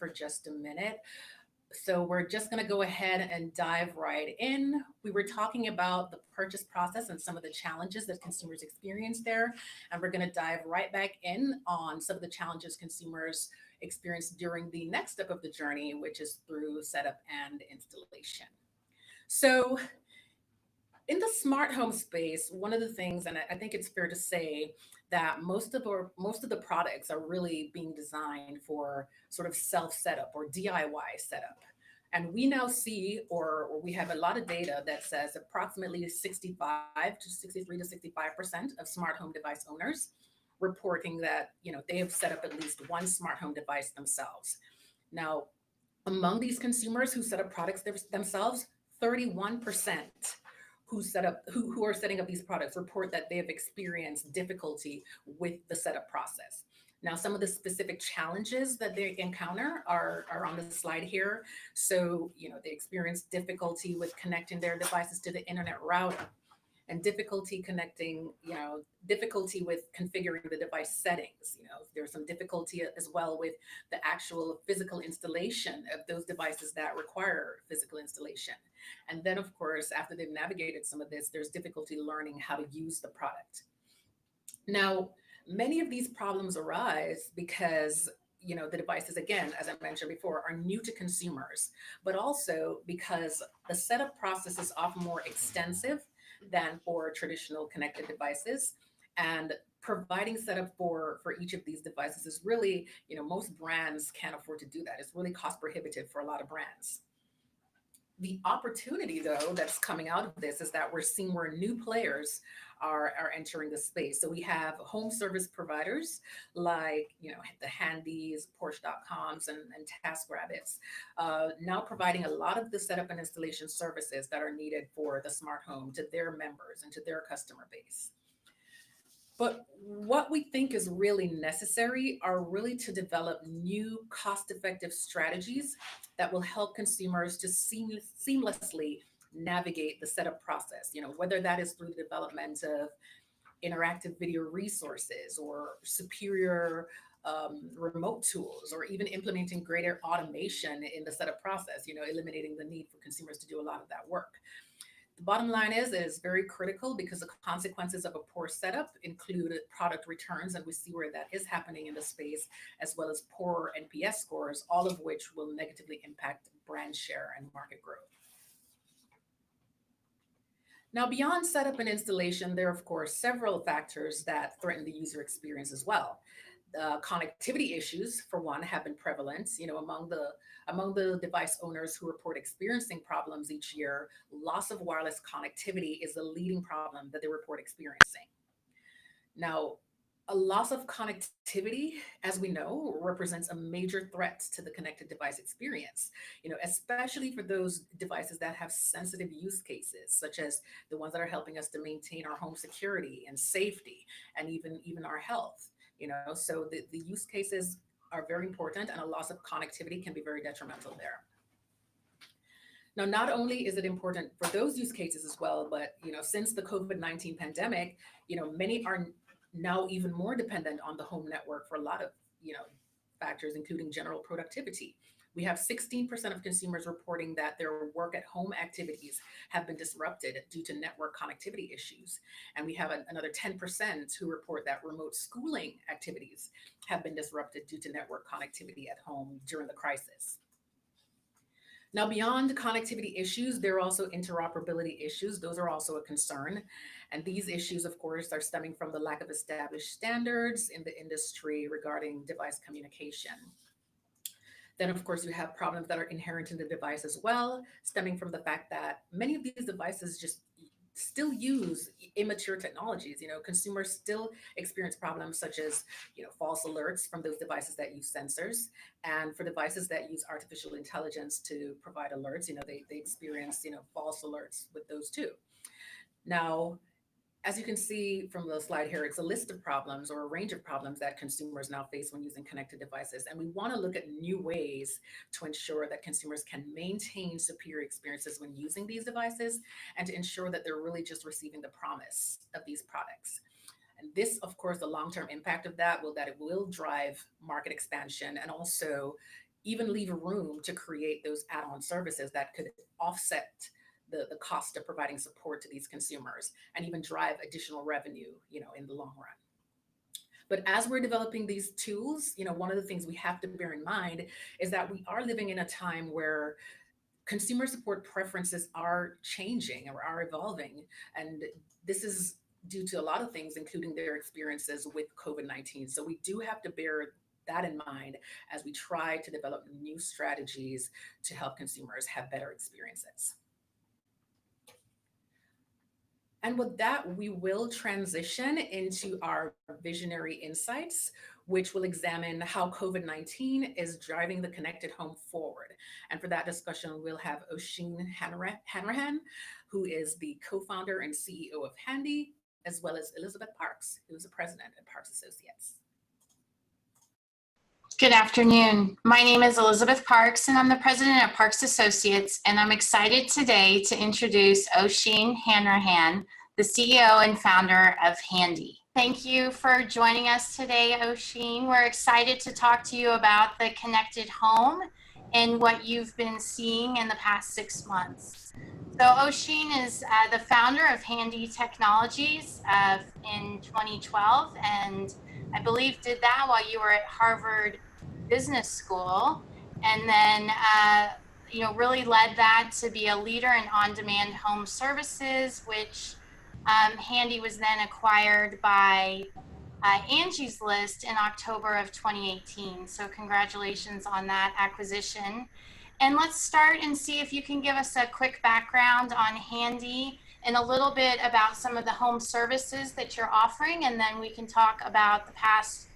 for just a minute. So we're just going to go ahead and dive right in. We were talking about the purchase process and some of the challenges that consumers experience there. And we're going to dive right back in on some of the challenges consumers experience during the next step of the journey, which is through setup and installation. So in the smart home space, one of the things, and I think it's fair to say that most of the products are really being designed for sort of self setup or DIY setup. And we now see, or we have a lot of data that says approximately 65 to 63 to 65% of smart home device owners reporting that they have set up at least one smart home device themselves. Now, among these consumers who set up products themselves, 31% who are setting up these products report that they have experienced difficulty with the setup process. Now, some of the specific challenges that they encounter are on the slide here. So, they experience difficulty with connecting their devices to the internet router and difficulty with configuring the device settings. There's some difficulty as well with the actual physical installation of those devices that require physical installation. And then, of course, after they've navigated some of this, there's difficulty learning how to use the product. Now, many of these problems arise because the devices, again, as I mentioned before, are new to consumers, but also because the setup process is often more extensive than for traditional connected devices. And providing setup for each of these devices is really, most brands can't afford to do that. It's really cost prohibitive for a lot of brands. The opportunity, though, that's coming out of this is that we're seeing where new players are entering the space. So we have home service providers like, the Handies, Porsche.coms, and TaskRabbits, now providing a lot of the setup and installation services that are needed for the smart home to their members and to their customer base. But what we think is really necessary are really to develop new cost effective strategies that will help consumers to seamlessly navigate the setup process, whether that is through the development of interactive video resources or superior remote tools, or even implementing greater automation in the setup process, eliminating the need for consumers to do a lot of that work. The bottom line is it is very critical because the consequences of a poor setup include product returns, and we see where that is happening in the space, as well as poor NPS scores, all of which will negatively impact brand share and market growth. Now, beyond setup and installation, there are, of course, several factors that threaten the user experience as well. Connectivity issues, for one, have been prevalent. Among the device owners who report experiencing problems each year, loss of wireless connectivity is the leading problem that they report experiencing. Now, a loss of connectivity, as we know, represents a major threat to the connected device experience, especially for those devices that have sensitive use cases, such as the ones that are helping us to maintain our home security and safety and even our health. So the use cases are very important, and a loss of connectivity can be very detrimental there. Now, not only is it important for those use cases as well, but since the COVID-19 pandemic, many are now even more dependent on the home network for a lot of factors, including general productivity. We have 16% of consumers reporting that their work at home activities have been disrupted due to network connectivity issues. And we have another 10% who report that remote schooling activities have been disrupted due to network connectivity at home during the crisis. Now, beyond connectivity issues, there are also interoperability issues. Those are also a concern. And these issues, of course, are stemming from the lack of established standards in the industry regarding device communication. Then, of course, you have problems that are inherent in the device as well, stemming from the fact that many of these devices just still use immature technologies. Consumers still experience problems such as, false alerts from those devices that use sensors. And for devices that use artificial intelligence to provide alerts, they experience, false alerts with those too. Now, as you can see from the slide here, it's a list of problems or a range of problems that consumers now face when using connected devices. And we want to look at new ways to ensure that consumers can maintain superior experiences when using these devices, and to ensure that they're really just receiving the promise of these products. And this, of course, the long-term impact of that it will drive market expansion and also even leave room to create those add-on services that could offset the cost of providing support to these consumers and even drive additional revenue, in the long run. But as we're developing these tools, one of the things we have to bear in mind is that we are living in a time where consumer support preferences are changing or are evolving. And this is due to a lot of things, including their experiences with COVID-19. So we do have to bear that in mind as we try to develop new strategies to help consumers have better experiences. And with that, we will transition into our visionary insights, which will examine how COVID-19 is driving the connected home forward. And for that discussion, we'll have Oisin Hanrahan, who is the co-founder and CEO of Handy, as well as Elizabeth Parks, who is the president at Parks Associates. Good afternoon. My name is Elizabeth Parks, and I'm the president of Parks Associates, and I'm excited today to introduce Oisin Hanrahan, the CEO and founder of Handy. Thank you for joining us today, Oisin. We're excited to talk to you about the connected home and what you've been seeing in the past 6 months. So Oisin is the founder of Handy Technologies in 2012, and I believe did that while you were at Harvard Business School, and then really led that to be a leader in on-demand home services, which Handy was then acquired by Angie's List in October of 2018. So congratulations on that acquisition. And let's start and see if you can give us a quick background on Handy and a little bit about some of the home services that you're offering, and then we can talk about the past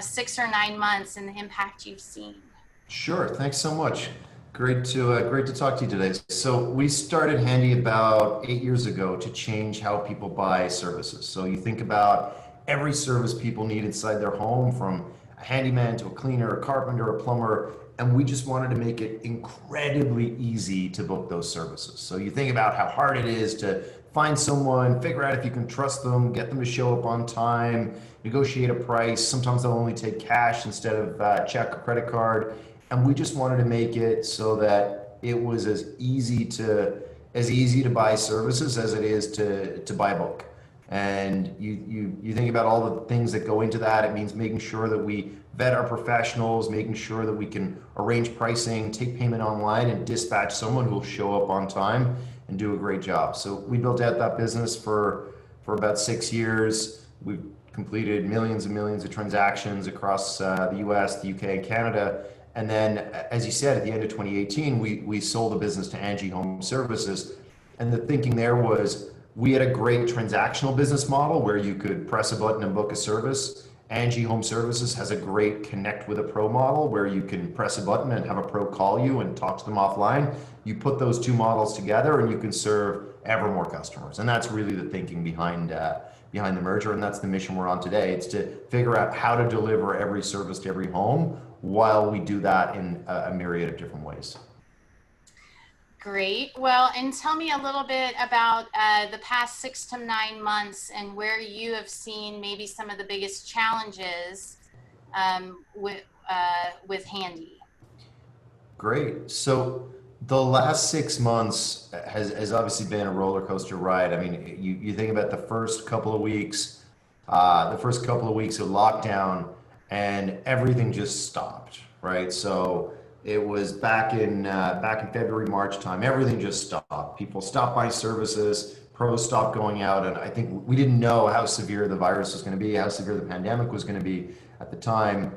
6 or 9 months and the impact you've seen. Sure, thanks so much. Great to talk to you today. So we started Handy about 8 years ago to change how people buy services. So you think about every service people need inside their home, from a handyman to a cleaner, a carpenter, a plumber, and we just wanted to make it incredibly easy to book those services. So you think about how hard it is to find someone, figure out if you can trust them, get them to show up on time, negotiate a price. Sometimes they'll only take cash instead of check or credit card. And we just wanted to make it so that it was as easy to buy services as it is to buy a book. And you think about all the things that go into that. It means making sure that we vet our professionals, making sure that we can arrange pricing, take payment online, and dispatch someone who will show up on time and do a great job. So we built out that business for about 6 years. We've completed millions and millions of transactions across the US, the UK, and Canada. And then, as you said, at the end of 2018, we sold the business to Angie Home Services. And the thinking there was, we had a great transactional business model where you could press a button and book a service. Angie Home Services has a great connect with a pro model where you can press a button and have a pro call you and talk to them offline. You put those two models together and you can serve ever more customers. And that's really the thinking behind the merger, and that's the mission we're on today. It's to figure out how to deliver every service to every home while we do that in a myriad of different ways. Great. Well, and tell me a little bit about the past 6 to 9 months and where you have seen maybe some of the biggest challenges with Handy. Great. So the last 6 months has obviously been a roller coaster ride. I mean, you think about the first couple of weeks of lockdown, and everything just stopped, right? So it was back in February, March time. Everything just stopped. People stopped buying services. Pros stopped going out, and I think we didn't know how severe the virus was going to be, how severe the pandemic was going to be at the time.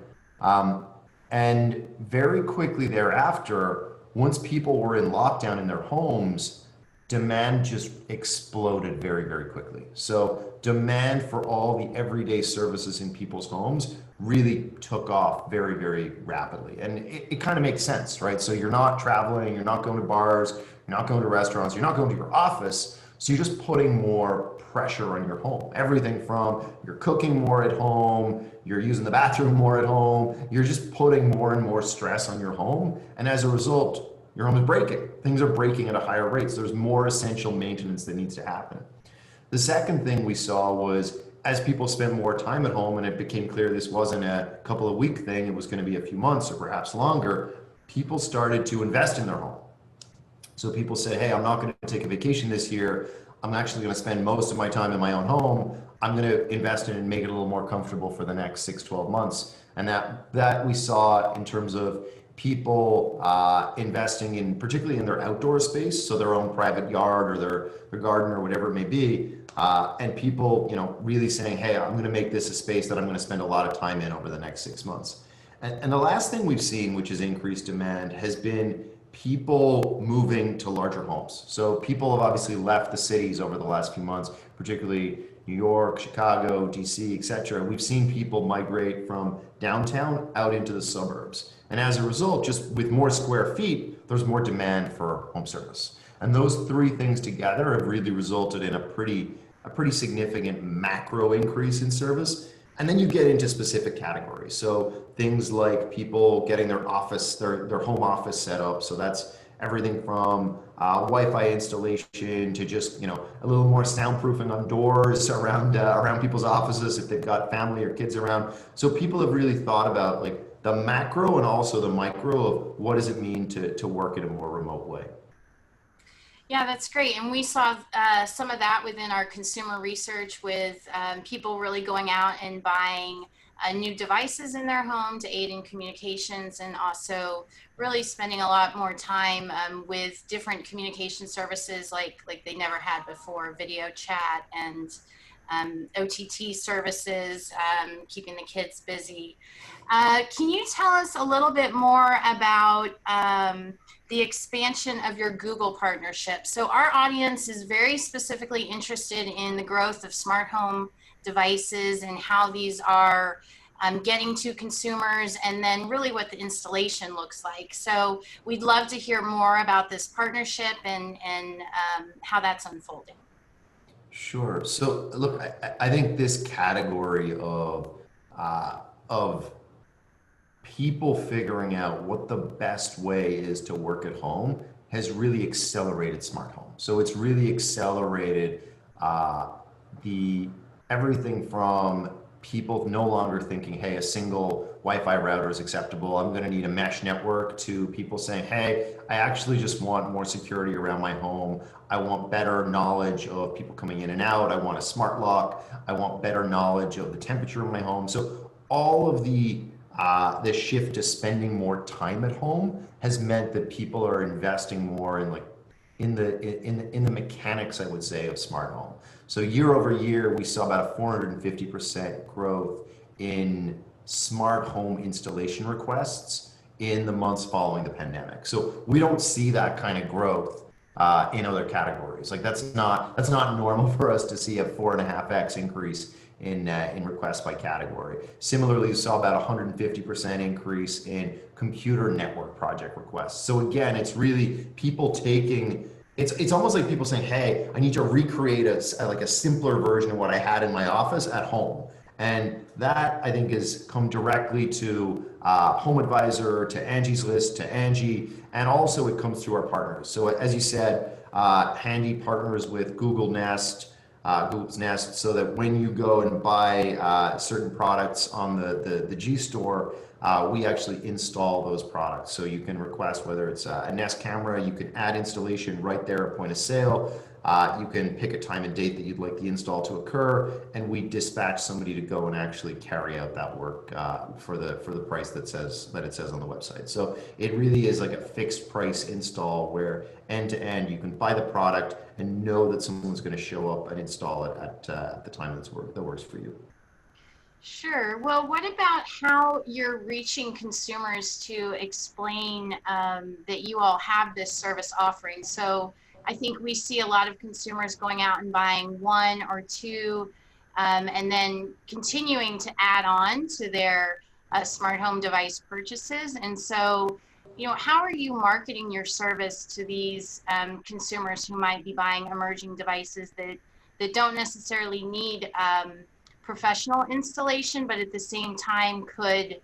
And very quickly thereafter, once people were in lockdown in their homes, demand just exploded very, very quickly. So demand for all the everyday services in people's homes really took off very, very rapidly. And it kind of makes sense, right? So you're not traveling, you're not going to bars, you're not going to restaurants, you're not going to your office. So you're just putting more pressure on your home. Everything from you're cooking more at home, you're using the bathroom more at home, you're just putting more and more stress on your home. And as a result, your home is breaking. Things are breaking at a higher rate. So there's more essential maintenance that needs to happen. The second thing we saw was as people spent more time at home and it became clear this wasn't a couple of week thing, it was going to be a few months or perhaps longer, people started to invest in their home. So people say, hey, I'm not going to take a vacation this year. I'm actually going to spend most of my time in my own home. I'm going to invest in it and make it a little more comfortable for the next 6, 12 months. And that we saw in terms of people investing in, particularly in their outdoor space, so their own private yard or their garden or whatever it may be, and people, really saying, hey, I'm going to make this a space that I'm going to spend a lot of time in over the next 6 months. And the last thing we've seen, which is increased demand, has been people moving to larger homes. So people have obviously left the cities over the last few months, particularly New York, Chicago, DC, etc. We've seen people migrate from downtown out into the suburbs. And as a result, just with more square feet, there's more demand for home service. And those three things together have really resulted in a pretty significant macro increase in service. And then you get into specific categories. So things like people getting their office, their home office set up. So that's everything from Wi-Fi installation to just, a little more soundproofing on doors around people's offices if they've got family or kids around. So people have really thought about like the macro and also the micro of what does it mean to work in a more remote way. Yeah, that's great. And we saw some of that within our consumer research with people really going out and buying new devices in their home to aid in communications, and also really spending a lot more time with different communication services like they never had before, video chat and OTT services, keeping the kids busy. Can you tell us a little bit more about the expansion of your Google partnership? So our audience is very specifically interested in the growth of smart home devices and how these are getting to consumers, and then really what the installation looks like. So we'd love to hear more about this partnership and how that's unfolding. Sure. So look, I think this category of people figuring out what the best way is to work at home has really accelerated smart home. So it's really accelerated the everything from people no longer thinking, hey, a single Wi-Fi router is acceptable, I'm going to need a mesh network, to people saying, hey, I actually just want more security around my home. I want better knowledge of people coming in and out. I want a smart lock. I want better knowledge of the temperature of my home. So all of the shift to spending more time at home has meant that people are investing more in the mechanics, I would say, of smart home. So year over year, we saw about a 450% growth in smart home installation requests in the months following the pandemic. So we don't see that kind of growth in other categories. Like that's not normal for us to see a 4.5x increase in requests by category. Similarly, we saw about 150% increase in computer network project requests. So again, it's really people taking, it's almost like people saying, hey, I need to recreate a simpler version of what I had in my office at home. And that, I think, has come directly to Home Advisor, to Angie's List, to Angie, and also it comes through our partners. So as you said, Handy partners with Google Nest, Google's Nest, so that when you go and buy certain products on the G Store, we actually install those products. So you can request whether it's a Nest camera, you can add installation right there at point of sale. You can pick a time and date that you'd like the install to occur, and we dispatch somebody to go and actually carry out that work for the price that it says on the website. So it really is like a fixed price install where end to end you can buy the product and know that someone's going to show up and install it at the time that works for you. Sure. Well, what about how you're reaching consumers to explain that you all have this service offering? So I think we see a lot of consumers going out and buying one or two and then continuing to add on to their smart home device purchases. And so, how are you marketing your service to these consumers who might be buying emerging devices that don't necessarily need professional installation, but at the same time could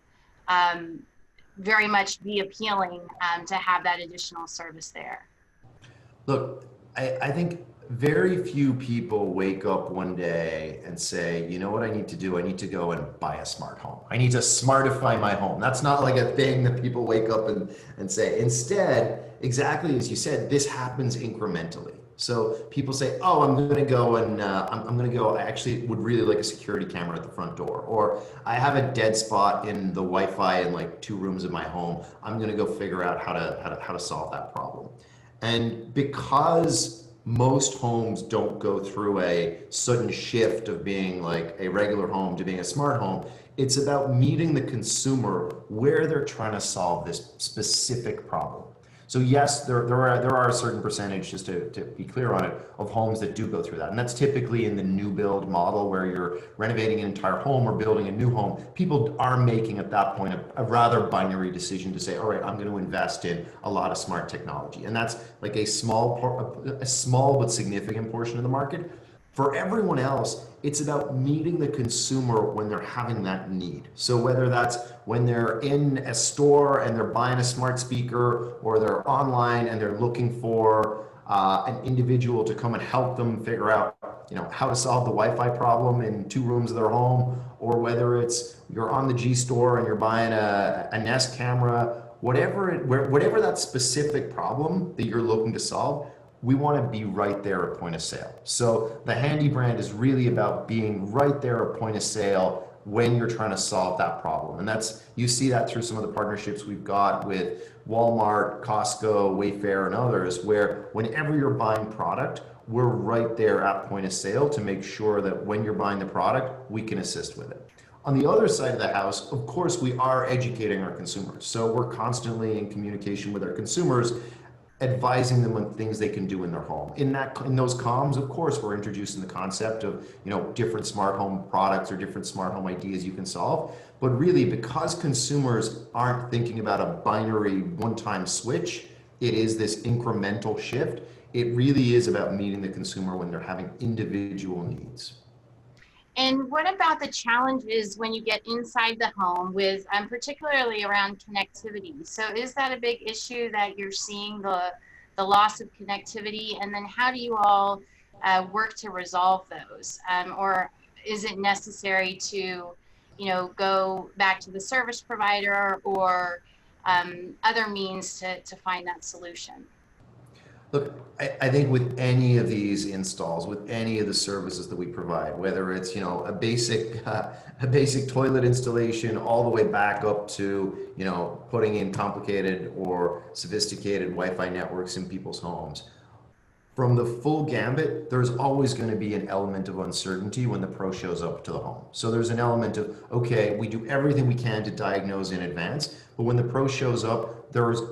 very much be appealing to have that additional service there? Look, I think very few people wake up one day and say, you know what I need to do? I need to go and buy a smart home. I need to smartify my home. That's not like a thing that people wake up and say. Instead, exactly as you said, this happens incrementally. So people say, oh, I'm going to go and I'm going to go, I actually would really like a security camera at the front door. Or I have a dead spot in the Wi-Fi in like 2 rooms of my home. I'm going to go figure out how to solve that problem. And because most homes don't go through a sudden shift of being like a regular home to being a smart home, it's about meeting the consumer where they're trying to solve this specific problem. So yes, there are a certain percentage, just to be clear on it, of homes that do go through that. And that's typically in the new build model where you're renovating an entire home or building a new home. People are making at that point a rather binary decision to say, all right, I'm going to invest in a lot of smart technology. And that's like a small but significant portion of the market. For everyone else, it's about meeting the consumer when they're having that need. So whether that's when they're in a store and they're buying a smart speaker, or they're online and they're looking for an individual to come and help them figure out, how to solve the Wi-Fi problem in 2 rooms of their home, or whether it's you're on the G Store and you're buying a Nest camera, whatever that specific problem that you're looking to solve, we want to be right there at point of sale. So the Handy brand is really about being right there at point of sale when you're trying to solve that problem. And you see that through some of the partnerships we've got with Walmart, Costco, Wayfair, and others, where whenever you're buying product, we're right there at point of sale to make sure that when you're buying the product, we can assist with it. On the other side of the house, of course, we are educating our consumers. So we're constantly in communication with our consumers, advising them on things they can do in their home. In those comms, of course, we're introducing the concept of different smart home products or different smart home ideas you can solve. But really, because consumers aren't thinking about a binary one-time switch, it is this incremental shift. It really is about meeting the consumer when they're having individual needs. And what about the challenges when you get inside the home with, particularly around connectivity? So is that a big issue that you're seeing, the loss of connectivity? And then how do you all work to resolve those? Or is it necessary to, go back to the service provider or other means to find that solution? Look, I think with any of these installs, with any of the services that we provide, whether it's a basic toilet installation, all the way back up to putting in complicated or sophisticated Wi-Fi networks in people's homes, from the full gambit, there's always going to be an element of uncertainty when the pro shows up to the home. So there's an element of, okay, we do everything we can to diagnose in advance, but when the pro shows up, there's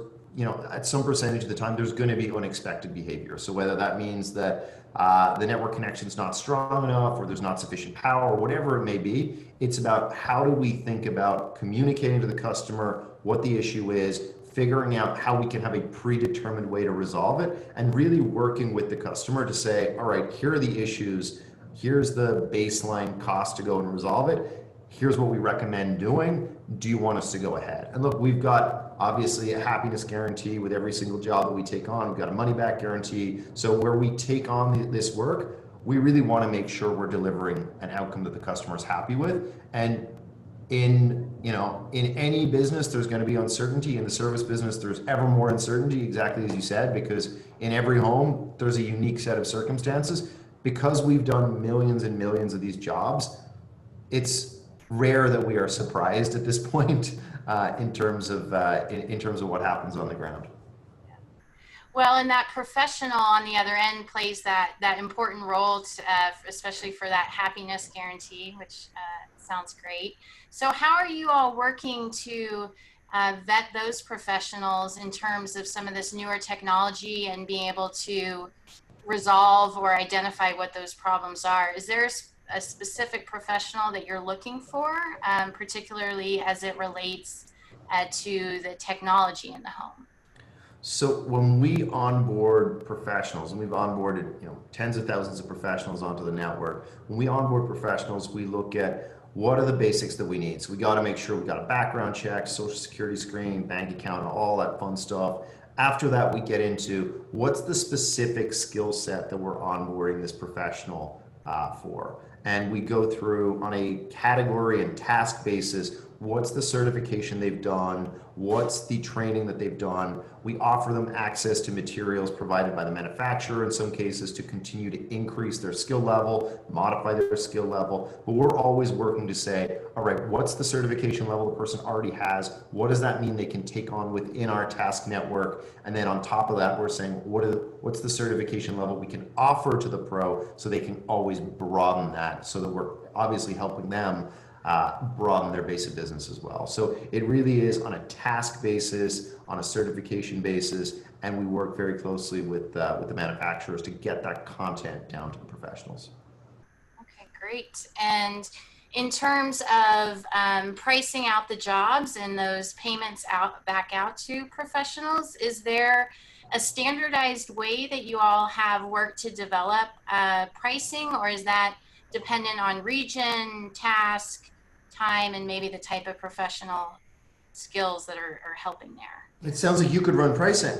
at some percentage of the time, there's going to be unexpected behavior. So whether that means that the network connection is not strong enough, or there's not sufficient power, or whatever it may be, it's about how do we think about communicating to the customer what the issue is, figuring out how we can have a predetermined way to resolve it, and really working with the customer to say, all right, here are the issues, here's the baseline cost to go and resolve it, here's what we recommend doing, do you want us to go ahead? And look, we've got obviously a happiness guarantee with every single job that we take on. We've got a money back guarantee. So where we take on this work, we really want to make sure we're delivering an outcome that the customer is happy with. And in any business, there's going to be uncertainty. In the service business, there's ever more uncertainty, exactly as you said, because in every home, there's a unique set of circumstances. Because we've done millions and millions of these jobs, it's rare that we are surprised at this point in terms of what happens on the ground. Well, and that professional on the other end plays that important role, especially for that happiness guarantee, which sounds great. So how are you all working to vet those professionals in terms of some of this newer technology and being able to resolve or identify what those problems are? Is there a specific professional that you're looking for, particularly as it relates to the technology in the home? So when we onboard professionals, and we've onboarded tens of thousands of professionals onto the network, when we onboard professionals, we look at what are the basics that we need. So we got to make sure we've got a background check, social security screening, bank account, all that fun stuff. After that, we get into what's the specific skill set that we're onboarding this professional for. And we go through on a category and task basis, what's the certification they've done, what's the training that they've done. We offer them access to materials provided by the manufacturer in some cases to continue to increase their skill level, modify their skill level. But we're always working to say, all right, what's the certification level the person already has? What does that mean they can take on within our task network? And then on top of that, we're saying, what's the certification level we can offer to the pro so they can always broaden that, so that we're obviously helping them broaden their base of business as well. So it really is on a task basis, on a certification basis, and we work very closely with the manufacturers to get that content down to the professionals. Okay, great. And in terms of pricing out the jobs and those payments back out to professionals, is there a standardized way that you all have worked to develop pricing, or is that dependent on region, task, time, and maybe the type of professional skills that are helping there? It sounds like you could run pricing.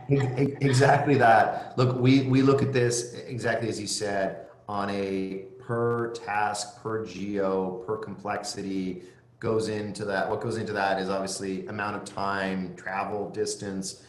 Exactly that. Look, we look at this exactly as you said, on a per task, per geo, per complexity. Goes into that. What goes into that is obviously amount of time, travel, distance,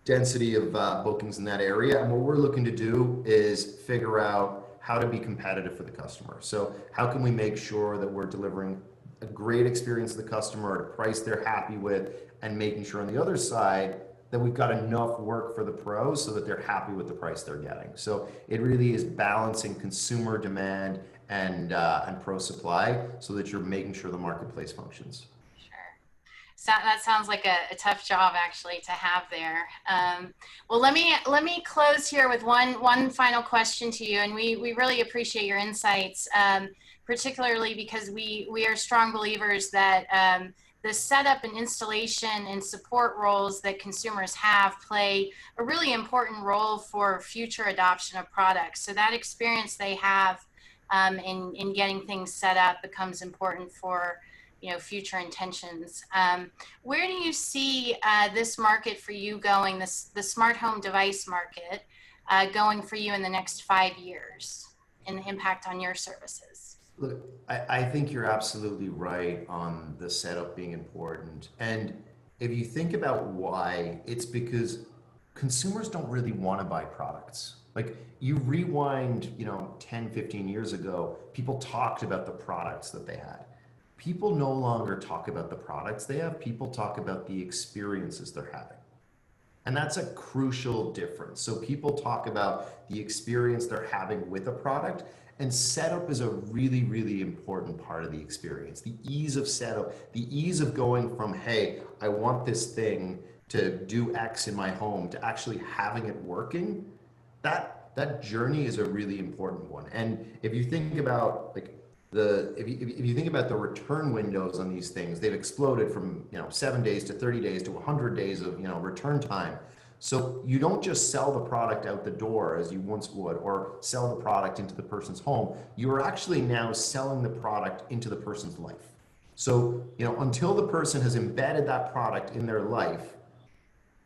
density of bookings in that area. And what we're looking to do is figure out how to be competitive for the customer. So how can we make sure that we're delivering a great experience to the customer at a price they're happy with, and making sure on the other side that we've got enough work for the pros so that they're happy with the price they're getting. So it really is balancing consumer demand and pro supply so that you're making sure the marketplace functions. So that sounds like a tough job actually to have there. Well, let me close here with one final question to you, and we really appreciate your insights, particularly because we are strong believers that the setup and installation and support roles that consumers have play a really important role for future adoption of products. So that experience they have in getting things set up becomes important for future intentions. Where do you see this market for you going, the smart home device market going for you in the next 5 years, and the impact on your services? Look, I think you're absolutely right on the setup being important. And if you think about why, it's because consumers don't really want to buy products. Like, you rewind, 10, 15 years ago, people talked about the products that they had. People no longer talk about the products they have, people talk about the experiences they're having. And that's a crucial difference. So people talk about the experience they're having with a product, and setup is a really, really important part of the experience. The ease of setup, the ease of going from, hey, I want this thing to do X in my home, to actually having it working, that journey is a really important one. And if you think about if you think about the return windows on these things, they've exploded from 7 days to 30 days to 100 days of return time. So you don't just sell the product out the door as you once would, or sell the product into the person's home. You are actually now selling the product into the person's life. So until the person has embedded that product in their life,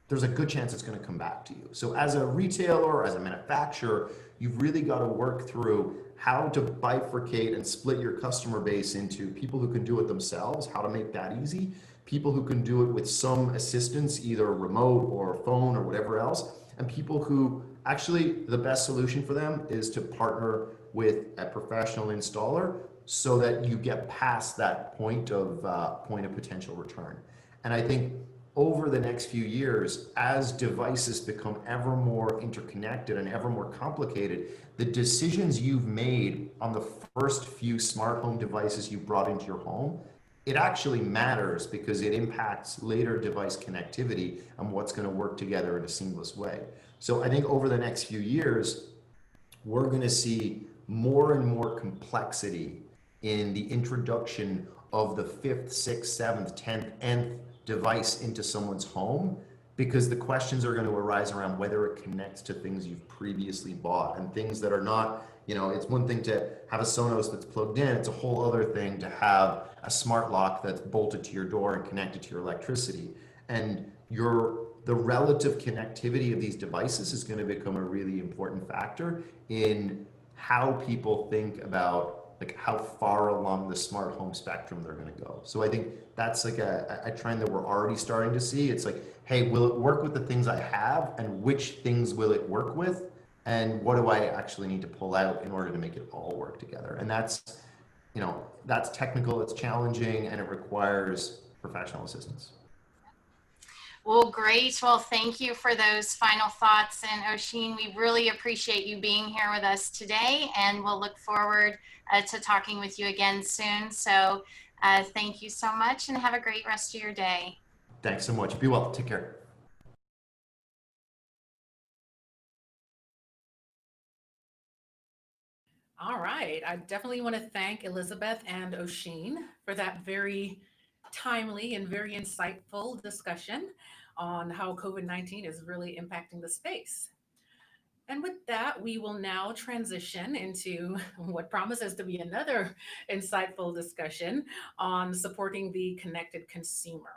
there's a good chance it's going to come back to you. So as a retailer, as a manufacturer, you've really got to work through how to bifurcate and split your customer base into people who can do it themselves, how to make that easy, people who can do it with some assistance, either remote or phone or whatever else, and people who actually the best solution for them is to partner with a professional installer so that you get past that point of potential return. And I think over the next few years, as devices become ever more interconnected and ever more complicated, the decisions you've made on the first few smart home devices you brought into your home, it actually matters because it impacts later device connectivity and what's going to work together in a seamless way. So I think over the next few years, we're going to see more and more complexity in the introduction of the 5th, 6th, 7th, 10th, nth device into someone's home, because the questions are going to arise around whether it connects to things you've previously bought and things that are not, it's one thing to have a Sonos that's plugged in, it's a whole other thing to have a smart lock that's bolted to your door and connected to your electricity. And the relative connectivity of these devices is going to become a really important factor in how people think about like how far along the smart home spectrum they're going to go. So I think that's like a trend that we're already starting to see. It's like, hey, will it work with the things I have, and which things will it work with, and what do I actually need to pull out in order to make it all work together? And that's, you know, that's technical, it's challenging, and it requires professional assistance. Well, great. Well, thank you for those final thoughts. And Oshin, we really appreciate you being here with us today, and we'll look forward to talking with you again soon. So thank you so much, and have a great rest of your day. Thanks so much. Be well. Take care. All right. I definitely want to thank Elizabeth and Oshin for that very timely and very insightful discussion on how COVID-19 is really impacting the space. And with that, we will now transition into what promises to be another insightful discussion on supporting the connected consumer.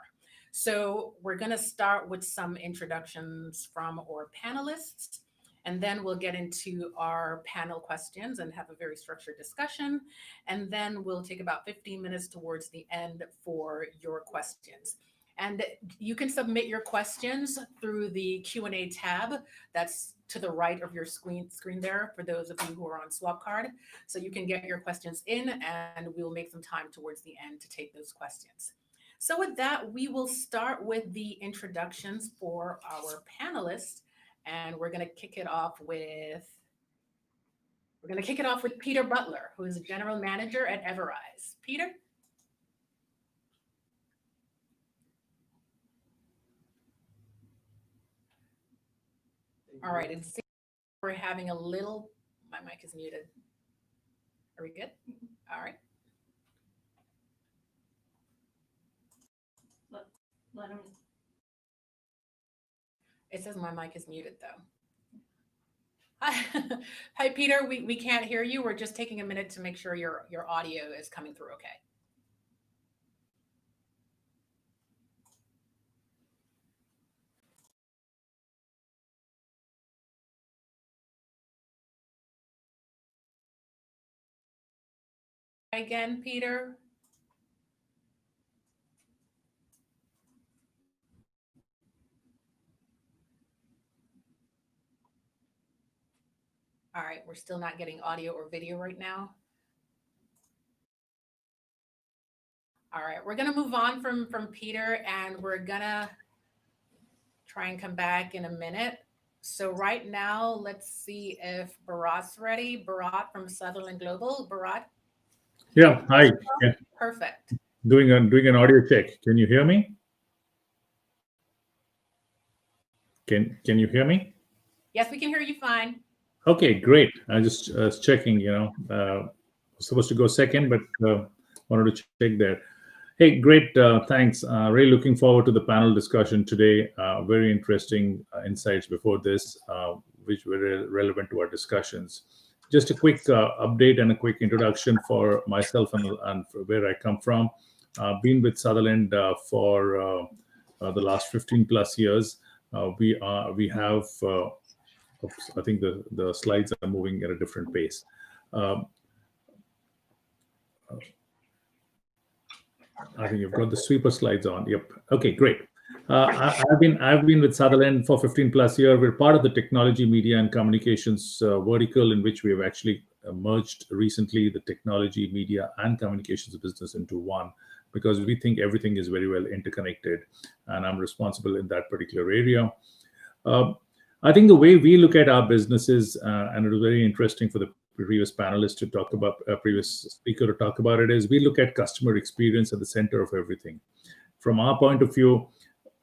So we're going to start with some introductions from our panelists, and then we'll get into our panel questions and have a very structured discussion. And then we'll take about 15 minutes towards the end for your questions. And you can submit your questions through the Q&A tab that's to the right of your screen there for those of you who are on swap card. So you can get your questions in, and we'll make some time towards the end to take those questions. So with that, we will start with the introductions for our panelists, and we're going to kick it off with Peter Butler, who is a general manager at Everise. Peter? All right, it seems we're having a little, my mic is muted. Are we good? All right. Let him. It says my mic is muted though. Hi, hi Peter, we can't hear you. We're just taking a minute to make sure your audio is coming through okay. Again, Peter. All right, we're still not getting audio or video right now. All right, we're gonna move on from Peter, and we're gonna try and come back in a minute. So right now, let's see if Bharat's ready. Bharat from Sutherland Global. Bharat? Yeah, hi. Yeah. Perfect. Doing an audio check. Can you hear me? Can you hear me? Yes, we can hear you fine. Okay, great. I just was checking. Was supposed to go second, but wanted to check there. Hey, great. Thanks. Really looking forward to the panel discussion today. Very interesting insights before this, which were relevant to our discussions. Just a quick update and a quick introduction for myself and for where I come from. Been with Sutherland for the last 15 plus years. We have, oops, I think the slides are moving at a different pace. I think you've got the sweeper slides on. Yep. Okay, great. I've been with Sutherland for 15 plus years. We're part of the technology, media, and communications vertical, in which we have actually merged recently the technology, media, and communications business into one, because we think everything is very well interconnected, and I'm responsible in that particular area. I think the way we look at our businesses, and it was very interesting for the previous panelist to talk about, previous speaker to talk about it, is we look at customer experience at the center of everything. From our point of view,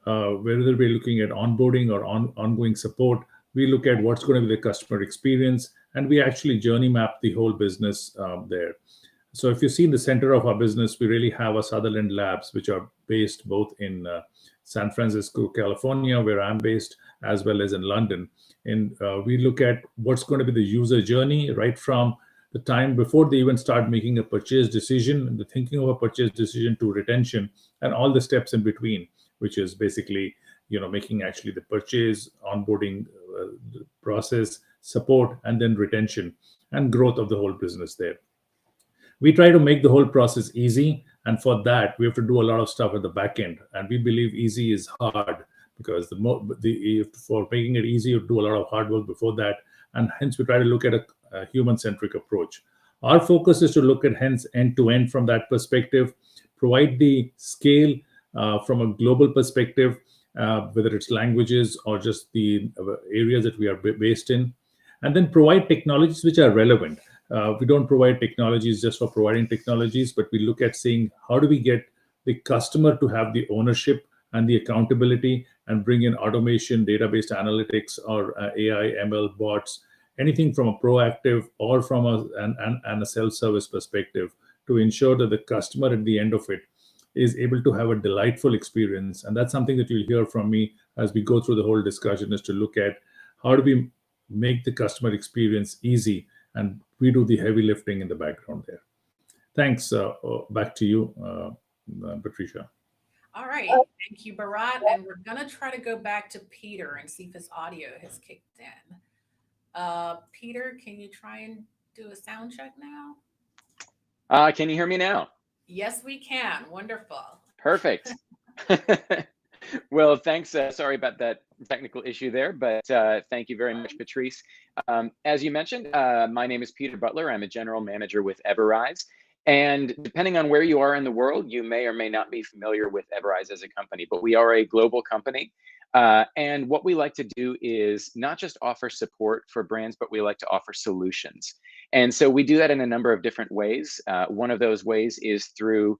whether we're looking at onboarding or ongoing support, we look at what's going to be the customer experience, and we actually journey map the whole business there. So if you see in the center of our business, we really have our Sutherland Labs, which are based both in San Francisco, California, where I'm based, as well as in London. And we look at what's going to be the user journey right from the time before they even start making a purchase decision, the thinking of a purchase decision, to retention, and all the steps in between, which is basically making actually the purchase, onboarding process, support, and then retention and growth of the whole business there. We try to make the whole process easy, and for that we have to do a lot of stuff at the back end, and we believe easy is hard, because for making it easy, you do a lot of hard work before that, and hence we try to look at a human-centric approach. Our focus is to look at hence end-to-end from that perspective, provide the scale from a global perspective, whether it's languages or just the areas that we are based in, and then provide technologies which are relevant. We don't provide technologies just for providing technologies, but we look at seeing how do we get the customer to have the ownership and the accountability, and bring in automation, database analytics, or AI, ML bots, anything from a proactive or from a self-service perspective, to ensure that the customer at the end of it is able to have a delightful experience. And that's something that you'll hear from me as we go through the whole discussion, is to look at how do we make the customer experience easy, and we do the heavy lifting in the background there. Thanks. Back to you, Patricia. All right. Thank you, Bharat. And we're going to try to go back to Peter and see if his audio has kicked in. Peter, can you try and do a sound check now? Can you hear me now? Yes, we can. Wonderful. Perfect. Well, thanks. Sorry about that technical issue there, but thank you very much, Patrice. As you mentioned, my name is Peter Butler. I'm a general manager with Everise. And depending on where you are in the world, you may or may not be familiar with Everise as a company, but we are a global company. And what we like to do is not just offer support for brands, but we like to offer solutions. And so we do that in a number of different ways. One of those ways is through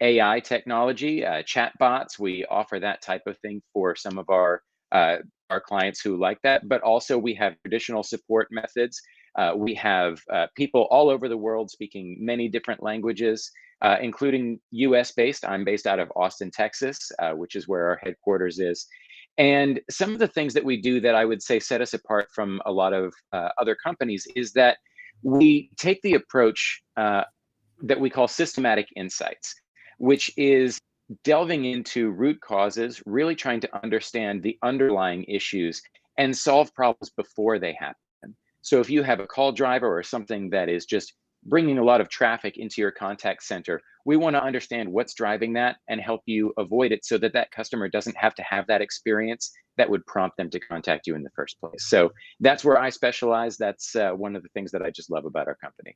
AI technology, chatbots. We offer that type of thing for some of our clients who like that, but also we have traditional support methods. We have people all over the world speaking many different languages, including US based. I'm based out of Austin, Texas, which is where our headquarters is. And some of the things that we do that I would say set us apart from a lot of other companies is that we take the approach that we call systematic insights, which is delving into root causes, really trying to understand the underlying issues and solve problems before they happen. So if you have a call driver or something that is just bringing a lot of traffic into your contact center, we want to understand what's driving that and help you avoid it, so that that customer doesn't have to have that experience that would prompt them to contact you in the first place. So that's where I specialize. That's one of the things that I just love about our company.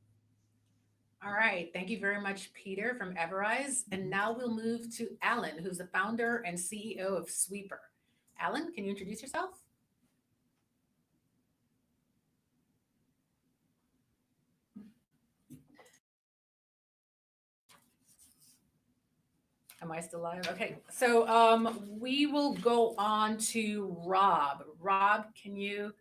All right. Thank you very much, Peter from Everise. And now we'll move to Alan, who's the founder and CEO of Sweeper. Alan, can you introduce yourself? Am I still live? Okay. So we will go on to Rob. Rob, can you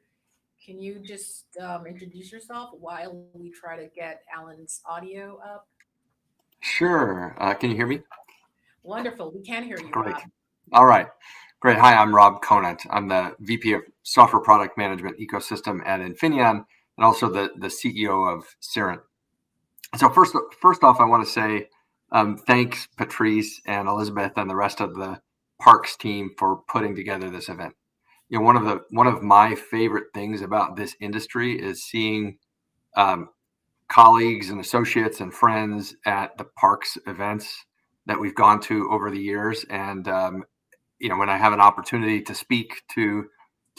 just introduce yourself while we try to get Alan's audio up? Sure. Can you hear me? Wonderful. We can hear you, Great. Rob. All right. Great. Hi, I'm Rob Conant. I'm the VP of Software Product Management Ecosystem at Infineon, and also the CEO of Cirent. So first off, I want to say thanks, Patrice and Elizabeth and the rest of the Parks team for putting together this event. You know, one of my favorite things about this industry is seeing colleagues and associates and friends at the Parks events that we've gone to over the years. And you know, when I have an opportunity to speak to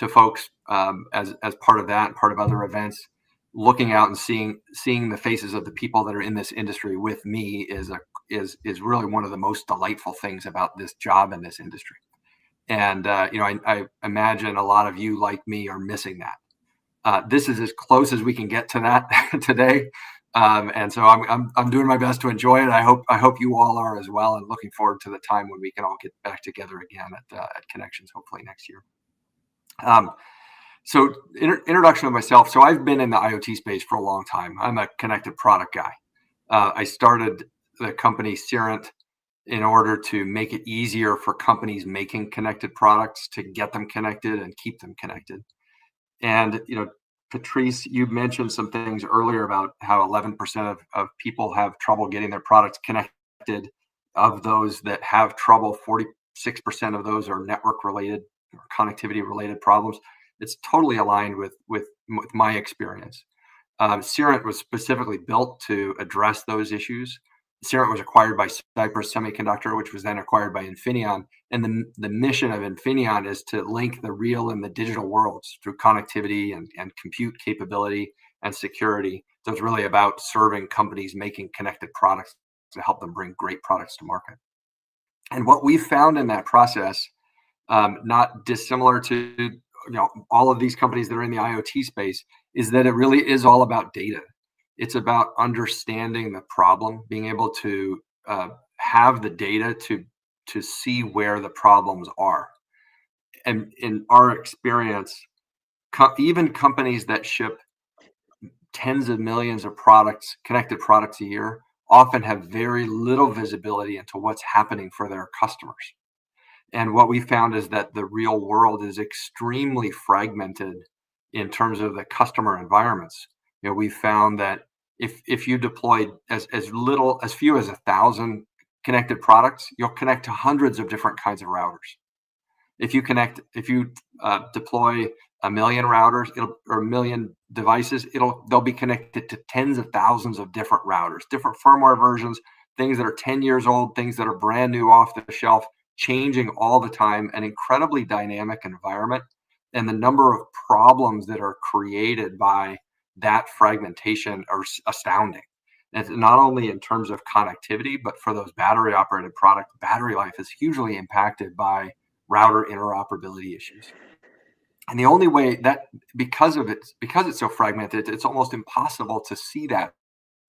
folks as part of that, part of other events, looking out and seeing the faces of the people that are in this industry with me is really one of the most delightful things about this job and this industry. And you know, I imagine a lot of you, like me, are missing that. This is as close as we can get to that today, and so I'm doing my best to enjoy it. I hope you all are as well, and looking forward to the time when we can all get back together again at Connections, hopefully next year. So introduction of myself. So I've been in the IoT space for a long time. I'm a connected product guy. I started the company Cirent in order to make it easier for companies making connected products to get them connected and keep them connected. And, you know, Patrice, you mentioned some things earlier about how 11% of people have trouble getting their products connected. Of those that have trouble, 46% of those are network related. connectivity related problems. It's totally aligned with my experience. Cerent was specifically built to address those issues. Cerent was acquired by Cypress Semiconductor, which was then acquired by Infineon. And the mission of Infineon is to link the real and the digital worlds through connectivity and compute capability and security. So it's really about serving companies making connected products to help them bring great products to market. And what we found in that process, not dissimilar to all of these companies that are in the IoT space, is that it really is all about data. It's about understanding the problem, being able to have the data to see where the problems are. And in our experience, even companies that ship tens of millions of products, connected products a year, often have very little visibility into what's happening for their customers. And what we found is that the real world is extremely fragmented in terms of the customer environments. We found that if you deploy as few as 1,000 connected products, you'll connect to hundreds of different kinds of routers. If you deploy 1 million routers or 1 million devices, they'll be connected to tens of thousands of different routers, different firmware versions, things that are 10 years old, things that are brand new off the shelf, changing all the time, an incredibly dynamic environment. And the number of problems that are created by that fragmentation are astounding. And it's not only in terms of connectivity, but for those battery operated products, battery life is hugely impacted by router interoperability issues. And the only way that, because it's so fragmented, it's almost impossible to see that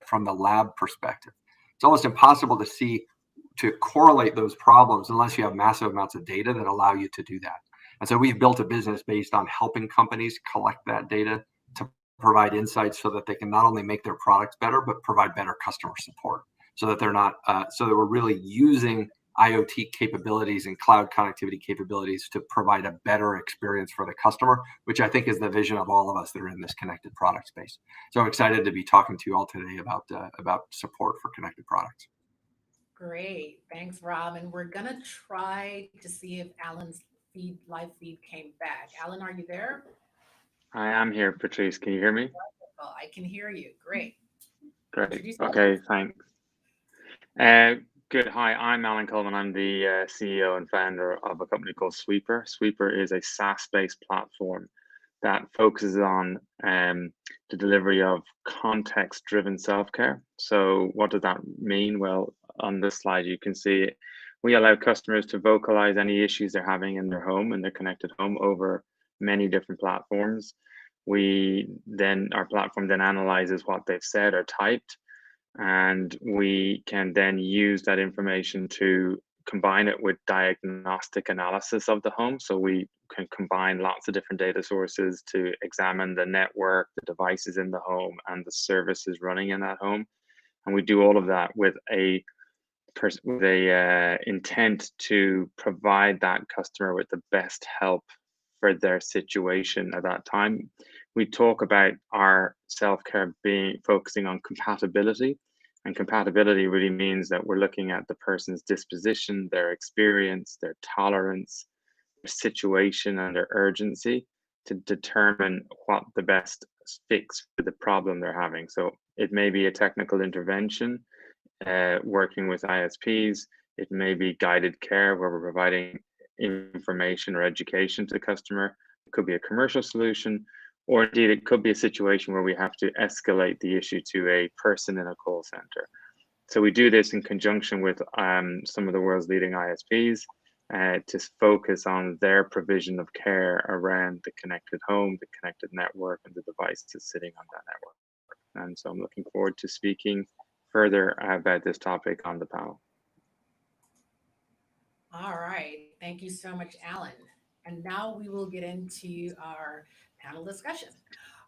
from the lab perspective. It's almost impossible to correlate those problems unless you have massive amounts of data that allow you to do that. And so we've built a business based on helping companies collect that data to provide insights so that they can not only make their products better, but provide better customer support, so that we're really using IoT capabilities and cloud connectivity capabilities to provide a better experience for the customer, which I think is the vision of all of us that are in this connected product space. So I'm excited to be talking to you all today about support for connected products. Great. Thanks, Rob. And we're going to try to see if Alan's live feed came back. Alan, are you there? I am here, Patrice. Can you hear me? Wonderful. I can hear you. Great. Great. Okay, thanks. Good. Hi, I'm Alan Coleman. I'm the CEO and founder of a company called Sweeper. Sweeper is a SaaS-based platform that focuses on the delivery of context-driven self-care. So what does that mean? Well, on this slide, you can see we allow customers to vocalize any issues they're having in their home, in their connected home, over many different platforms. Our platform then analyzes what they've said or typed, and we can then use that information to combine it with diagnostic analysis of the home. So we can combine lots of different data sources to examine the network, the devices in the home, and the services running in that home. And we do all of that with a intent to provide that customer with the best help for their situation at that time. We talk about our self-care focusing on compatibility, and compatibility really means that we're looking at the person's disposition, their experience, their tolerance, their situation, and their urgency to determine what the best fix for the problem they're having. So it may be a technical intervention, working with ISPs. It may be guided care where we're providing information or education to the customer. It could be a commercial solution, or indeed it could be a situation where we have to escalate the issue to a person in a call center. So we do this in conjunction with some of the world's leading ISPs to focus on their provision of care around the connected home, the connected network, and the devices sitting on that network. And so I'm looking forward to speaking further about this topic on the panel. All right. Thank you so much, Alan. And now we will get into our panel discussion.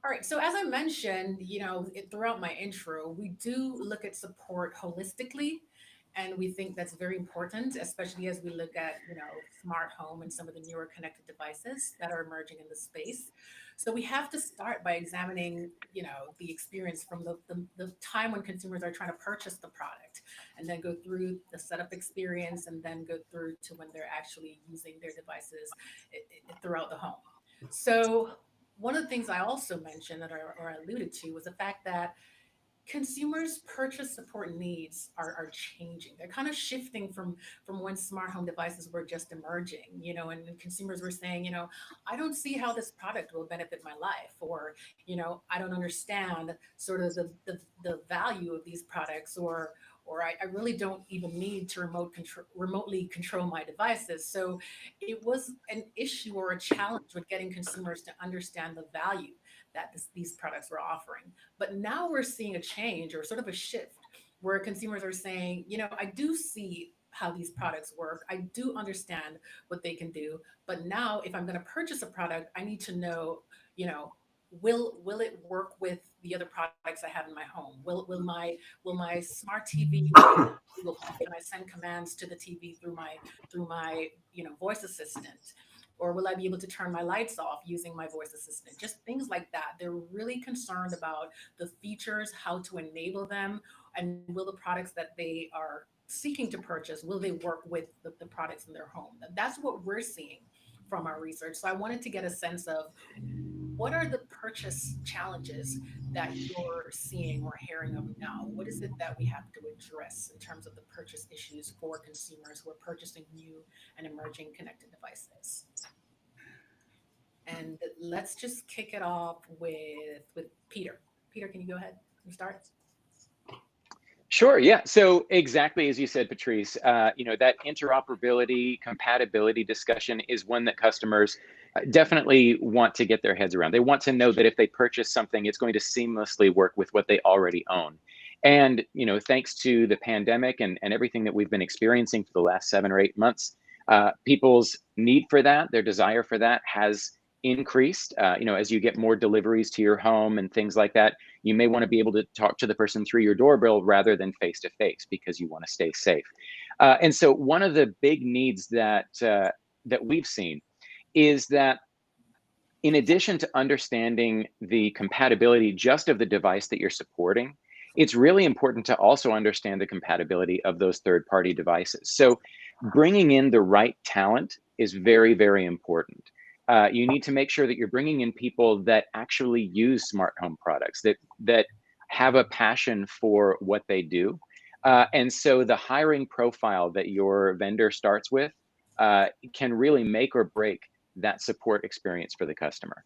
All right. So as I mentioned, throughout my intro, we do look at support holistically. And we think that's very important, especially as we look at, smart home and some of the newer connected devices that are emerging in the space. So we have to start by examining, the experience from the time when consumers are trying to purchase the product, and then go through the setup experience, and then go through to when they're actually using their devices throughout the home. So one of the things I also mentioned or alluded to was the fact that consumers' purchase support needs are changing. They're kind of shifting from when smart home devices were just emerging, and consumers were saying, I don't see how this product will benefit my life, or, I don't understand sort of the value of these products, or I really don't even need to remotely control my devices. So it was an issue or a challenge with getting consumers to understand the value that these products were offering. But now we're seeing a change, or sort of a shift, where consumers are saying, I do see how these products work. I do understand what they can do. But now if I'm going to purchase a product, I need to know, will it work with the other products I have in my home? Will my smart TV Google Home? Can I send commands to the TV through my voice assistant? Or will I be able to turn my lights off using my voice assistant? Just things like that. They're really concerned about the features, how to enable them, and will the products that they are seeking to purchase, will they work with the products in their home? That's what we're seeing from our research. So I wanted to get a sense of, what are the purchase challenges that you're seeing or hearing of now? What is it that we have to address in terms of the purchase issues for consumers who are purchasing new and emerging connected devices? And let's just kick it off with Peter. Peter, can you go ahead and start? Sure. Yeah. So exactly as you said, Patrice, that interoperability, compatibility discussion is one that customers definitely want to get their heads around. They want to know that if they purchase something, it's going to seamlessly work with what they already own. And, thanks to the pandemic and everything that we've been experiencing for the last 7 or 8 months, people's need for that, their desire for that has increased. As you get more deliveries to your home and things like that, you may want to be able to talk to the person through your doorbell rather than face to face, because you want to stay safe. And so one of the big needs that we've seen is that, in addition to understanding the compatibility just of the device that you're supporting, it's really important to also understand the compatibility of those third-party devices. So bringing in the right talent is very, very important. You need to make sure that you're bringing in people that actually use smart home products, that have a passion for what they do. And so the hiring profile that your vendor starts with can really make or break that support experience for the customer.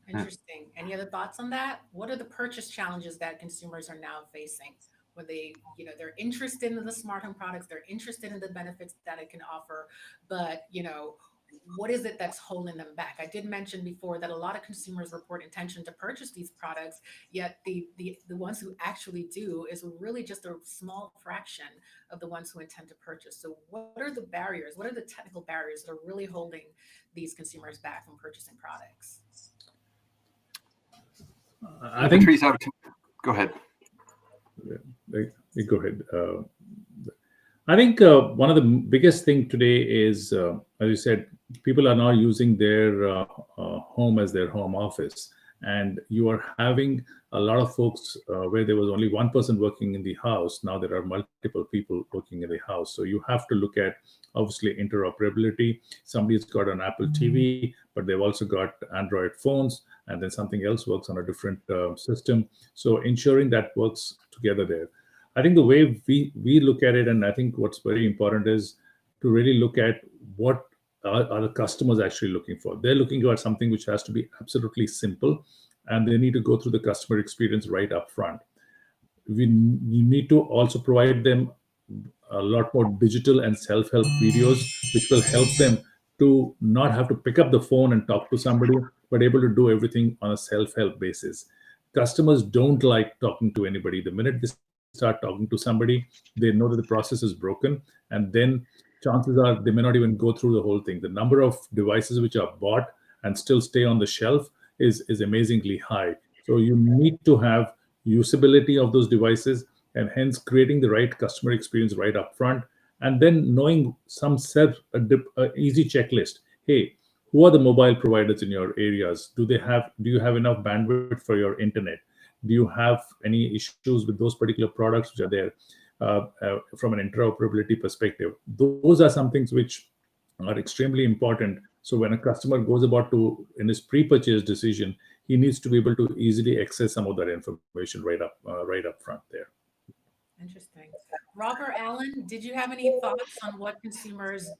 Interesting. Any other thoughts on that? What are the purchase challenges that consumers are now facing? When they're interested in the smart home products, they're interested in the benefits that it can offer, but what is it that's holding them back? I did mention before that a lot of consumers report intention to purchase these products, yet the ones who actually do is really just a small fraction of the ones who intend to purchase. So what are the barriers? What are the technical barriers that are really holding these consumers back from purchasing products? I think. Patrice, go ahead. Go ahead. I think one of the biggest thing today is, as you said, people are now using their home as their home office, and you are having a lot of folks where there was only one person working in the house. Now there are multiple people working in the house. So you have to look at, obviously, interoperability. Somebody's got an Apple TV, but they've also got Android phones, and then something else works on a different system. So ensuring that works together there. I think the way we look at it, and I think what's very important, is to really look at what are the customers actually looking for. They're looking for something which has to be absolutely simple, and they need to go through the customer experience right up front. You need to also provide them a lot more digital and self-help videos, which will help them to not have to pick up the phone and talk to somebody, but able to do everything on a self-help basis. Customers don't like talking to anybody. The minute they start talking to somebody, they know that the process is broken, and then chances are they may not even go through the whole thing. The number of devices which are bought and still stay on the shelf is amazingly high. So you need to have usability of those devices. and hence creating the right customer experience right up front, and then knowing some easy checklist. Hey, who are the mobile providers in your areas? Do you have enough bandwidth for your internet? Do you have any issues with those particular products which are there from an interoperability perspective? Those are some things which are extremely important. So when a customer goes about to in his pre-purchase decision, he needs to be able to easily access some of that information right up front there. Interesting. Robert Allen, did you have any thoughts on what consumers,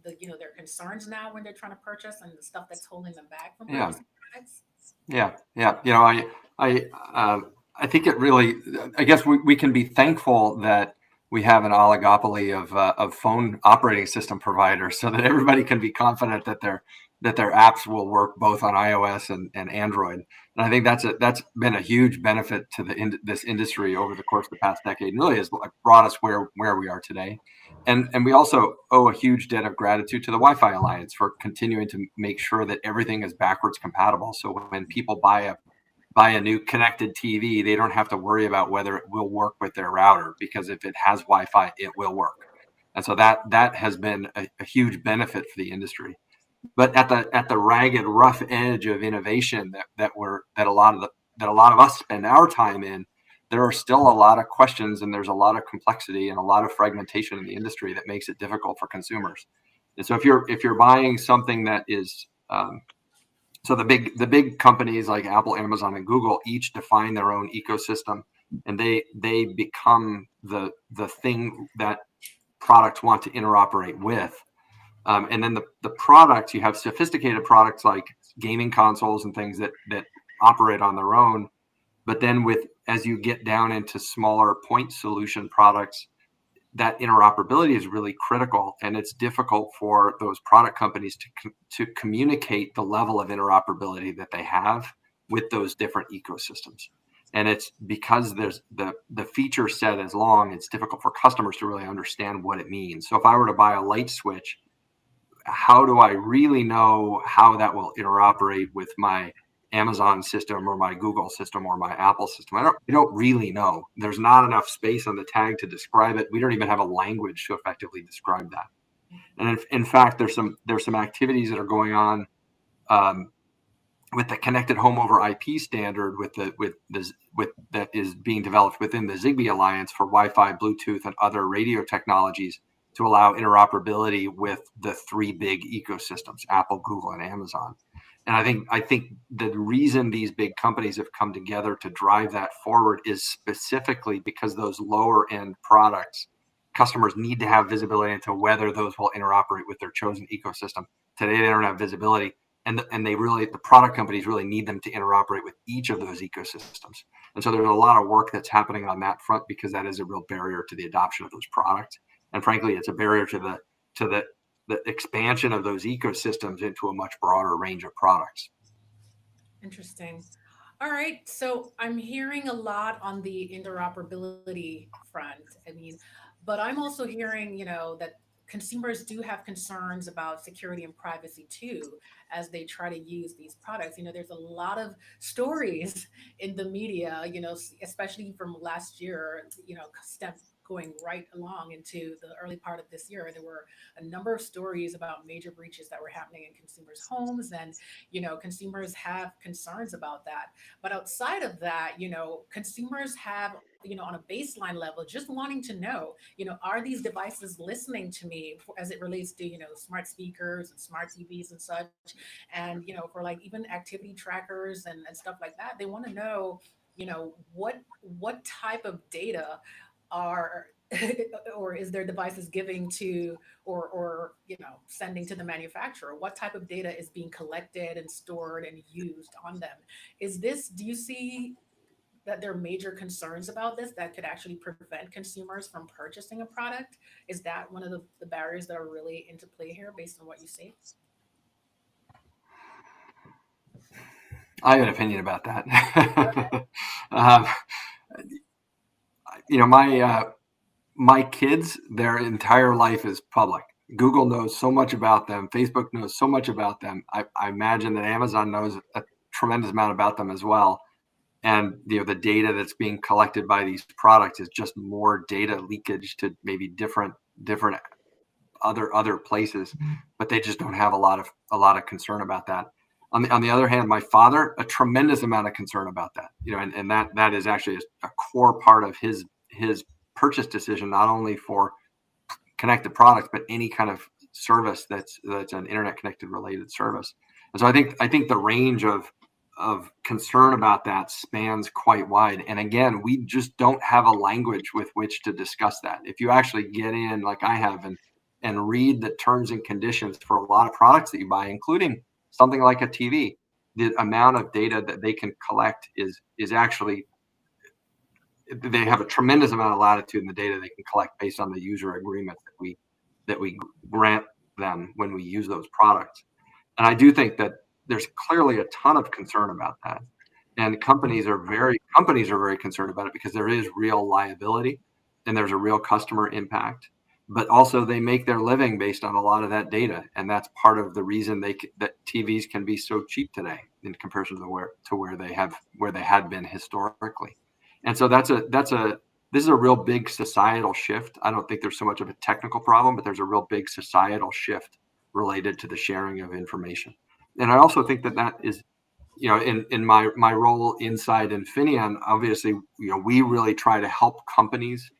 their concerns now when they're trying to purchase and the stuff that's holding them back from Yeah. purchasing products? Yeah. I think it really, I guess we can be thankful that we have an oligopoly of phone operating system providers, so that everybody can be confident that their apps will work both on iOS and Android. And I think that's been a huge benefit to this industry over the course of the past decade, and really has brought us where we are today. And we also owe a huge debt of gratitude to the Wi-Fi Alliance for continuing to make sure that everything is backwards compatible. So when people buy a new connected TV, they don't have to worry about whether it will work with their router, because if it has Wi-Fi, it will work. And so that has been a huge benefit for the industry. But at the ragged, rough edge of innovation that a lot of us spend our time in, there are still a lot of questions, and there's a lot of complexity and a lot of fragmentation in the industry that makes it difficult for consumers. And so if you're buying something that is so the big companies like Apple, Amazon, and Google each define their own ecosystem, and they become the thing that products want to interoperate with. And then the products, you have sophisticated products like gaming consoles and things that operate on their own. But then as you get down into smaller point solution products, that interoperability is really critical, and it's difficult for those product companies to communicate the level of interoperability that they have with those different ecosystems. And it's because there's the feature set is long, it's difficult for customers to really understand what it means. So if I were to buy a light switch, how do I really know how that will interoperate with my Amazon system or my Google system or my Apple system? I don't really know. There's not enough space on the tag to describe it. We don't even have a language to effectively describe that. And in fact, there's some activities that are going on with the connected home over IP standard that is being developed within the Zigbee Alliance for Wi-Fi, Bluetooth, and other radio technologies to allow interoperability with the three big ecosystems, Apple, Google, and Amazon. And I think the reason these big companies have come together to drive that forward is specifically because those lower end products, customers need to have visibility into whether those will interoperate with their chosen ecosystem. Today, they don't have visibility, and the product companies really need them to interoperate with each of those ecosystems. And so there's a lot of work that's happening on that front, because that is a real barrier to the adoption of those products. And frankly, it's a barrier to the expansion of those ecosystems into a much broader range of products. Interesting. All right. So I'm hearing a lot on the interoperability front. But I'm also hearing, that consumers do have concerns about security and privacy too, as they try to use these products. There's a lot of stories in the media, especially from last year, going right along into the early part of this year. There were a number of stories about major breaches that were happening in consumers' homes, and consumers have concerns about that. But outside of that, consumers have, on a baseline level, just wanting to know, are these devices listening to me as it relates to, smart speakers and smart TVs and such, and for like even activity trackers and stuff like that. They want to know, what type of data are or is their devices giving to or sending to the manufacturer? What type of data is being collected and stored and used on them? Do you see that there are major concerns about this that could actually prevent consumers from purchasing a product? Is that one of the barriers that are really into play here based on what you see? I have an opinion about that. My kids, their entire life is public. Google knows so much about them. Facebook knows so much about them. I imagine that Amazon knows a tremendous amount about them as well. and the data that's being collected by these products is just more data leakage to maybe different other places, but they just don't have a lot of concern about that. On the other hand, my father, a tremendous amount of concern about that, and that is actually a core part of his purchase decision, not only for connected products, but any kind of service that's an internet connected related service. And so I think the range of concern about that spans quite wide. And again, we just don't have a language with which to discuss that. If you actually get in, like I have, and read the terms and conditions for a lot of products that you buy, including something like a TV, the amount of data that they can collect is actually, they have a tremendous amount of latitude in the data they can collect based on the user agreement that we grant them when we use those products. And I do think that there's clearly a ton of concern about that, and companies are very concerned about it because there is real liability and there's a real customer impact. But also they make their living based on a lot of that data, and that's part of the reason that TVs can be so cheap today in comparison to where they had been historically. And so this is a real big societal shift. I don't think there's so much of a technical problem, but there's a real big societal shift related to the sharing of information. And I also think that is, in my role inside Infineon, obviously, we really try to help companies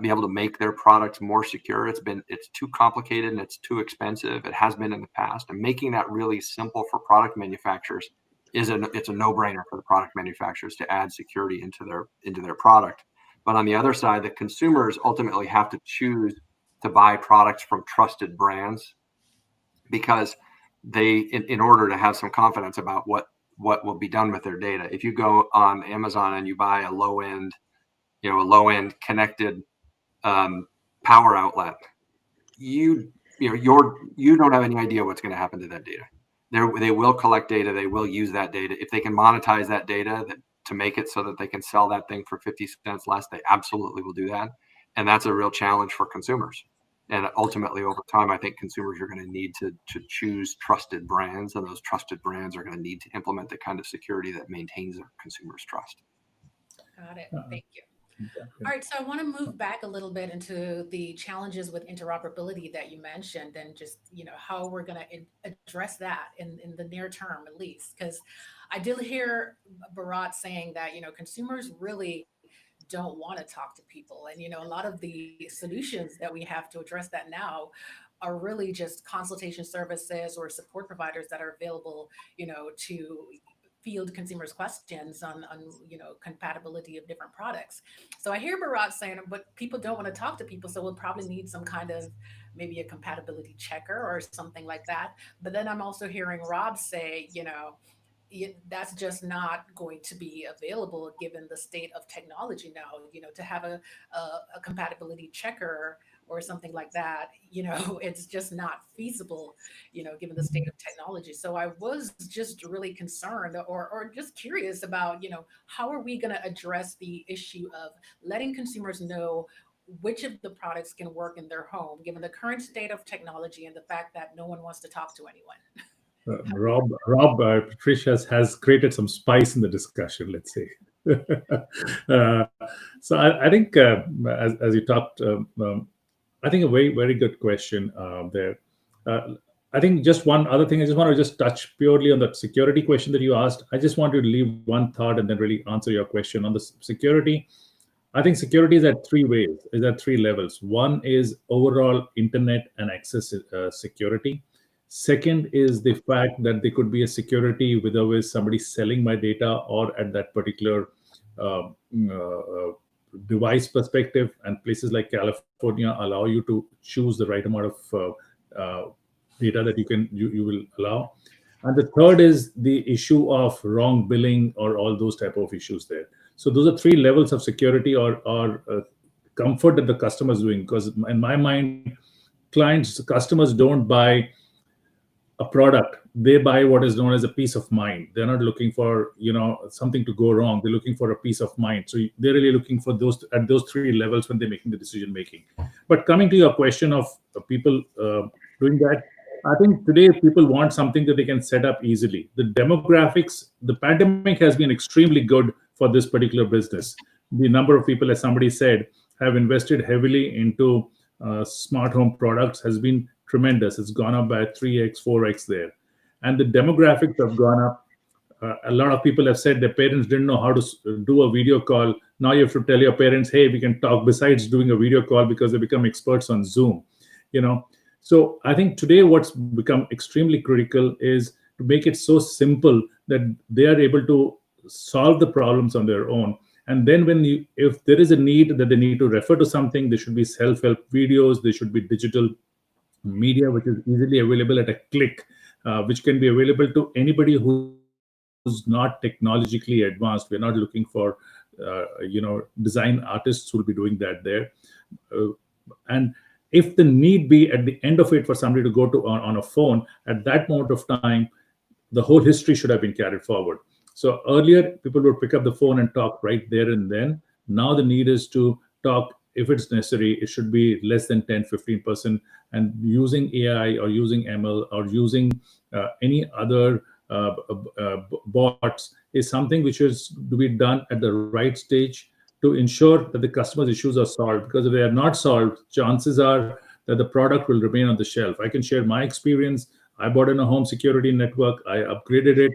be able to make their products more secure. It's too complicated and it's too expensive. It has been in the past, and making that really simple for product manufacturers it's a no-brainer for the product manufacturers to add security into their product. But on the other side, the consumers ultimately have to choose to buy products from trusted brands, because they, in order to have some confidence about what will be done with their data. If you go on Amazon and you buy a low-end connected power outlet, you don't have any idea what's going to happen to that data. They will collect data. They will use that data. If they can monetize that data to make it so that they can sell that thing for 50 cents less, they absolutely will do that. And that's a real challenge for consumers. And ultimately, over time, I think consumers are going to need to choose trusted brands, and those trusted brands are going to need to implement the kind of security that maintains their consumers' trust. Got it. Thank you. All right, so I want to move back a little bit into the challenges with interoperability that you mentioned, and just how we're going to address that in the near term, at least, because I did hear Bharat saying that consumers really don't want to talk to people, and a lot of the solutions that we have to address that now are really just consultation services or support providers that are available to field consumers' questions on compatibility of different products. So I hear Bharat saying, but people don't want to talk to people, so we'll probably need some kind of maybe a compatibility checker or something like that. But then I'm also hearing Rob say, that's just not going to be available given the state of technology now. To have a compatibility checker or something like that, it's just not feasible, given the state of technology. So I was just really concerned or just curious about, how are we going to address the issue of letting consumers know which of the products can work in their home, given the current state of technology and the fact that no one wants to talk to anyone. Rob, Patricia has created some spice in the discussion, let's say. So I think, as you talked, I think a very, very good question there. I think just one other thing, I just want to just touch purely on that security question that you asked. I just want to leave one thought and then really answer your question on the security. I think security is at three levels. One is overall internet and access security. Second is the fact that there could be a security with always somebody selling my data or at that particular device perspective, and places like California allow you to choose the right amount of data that you will allow. And the third is the issue of wrong billing or all those type of issues there. So those are three levels of security or comfort that the customer is doing. Because in my mind, customers don't buy a product, they buy what is known as a peace of mind. They're not looking for something to go wrong. They're looking for a peace of mind. So they're really looking for those at those three levels when they're making the decision making. But coming to your question of people doing that, I think today people want something that they can set up easily. The demographics, the pandemic has been extremely good for this particular business. The number of people, as somebody said, have invested heavily into smart home products has been tremendous. It's gone up by 3x, 4x there. And the demographics have gone up. A lot of people have said their parents didn't know how to do a video call. Now you have to tell your parents, hey, we can talk besides doing a video call, because they become experts on Zoom, you know. So I think today what's become extremely critical is to make it so simple that they are able to solve the problems on their own. And then if there is a need that they need to refer to something, there should be self-help videos, there should be digital media, which is easily available at a click, which can be available to anybody who's not technologically advanced. We're not looking for, design artists who will be doing that there. And if the need be at the end of it for somebody to go to on a phone, at that moment of time, the whole history should have been carried forward. So earlier, people would pick up the phone and talk right there and then. Now the need is to talk, if it's necessary, it should be less than 10, 15%. And using AI or using ML or using any other bots is something which is to be done at the right stage to ensure that the customer's issues are solved. Because if they are not solved, chances are that the product will remain on the shelf. I can share my experience. I bought in a home security network. I upgraded it.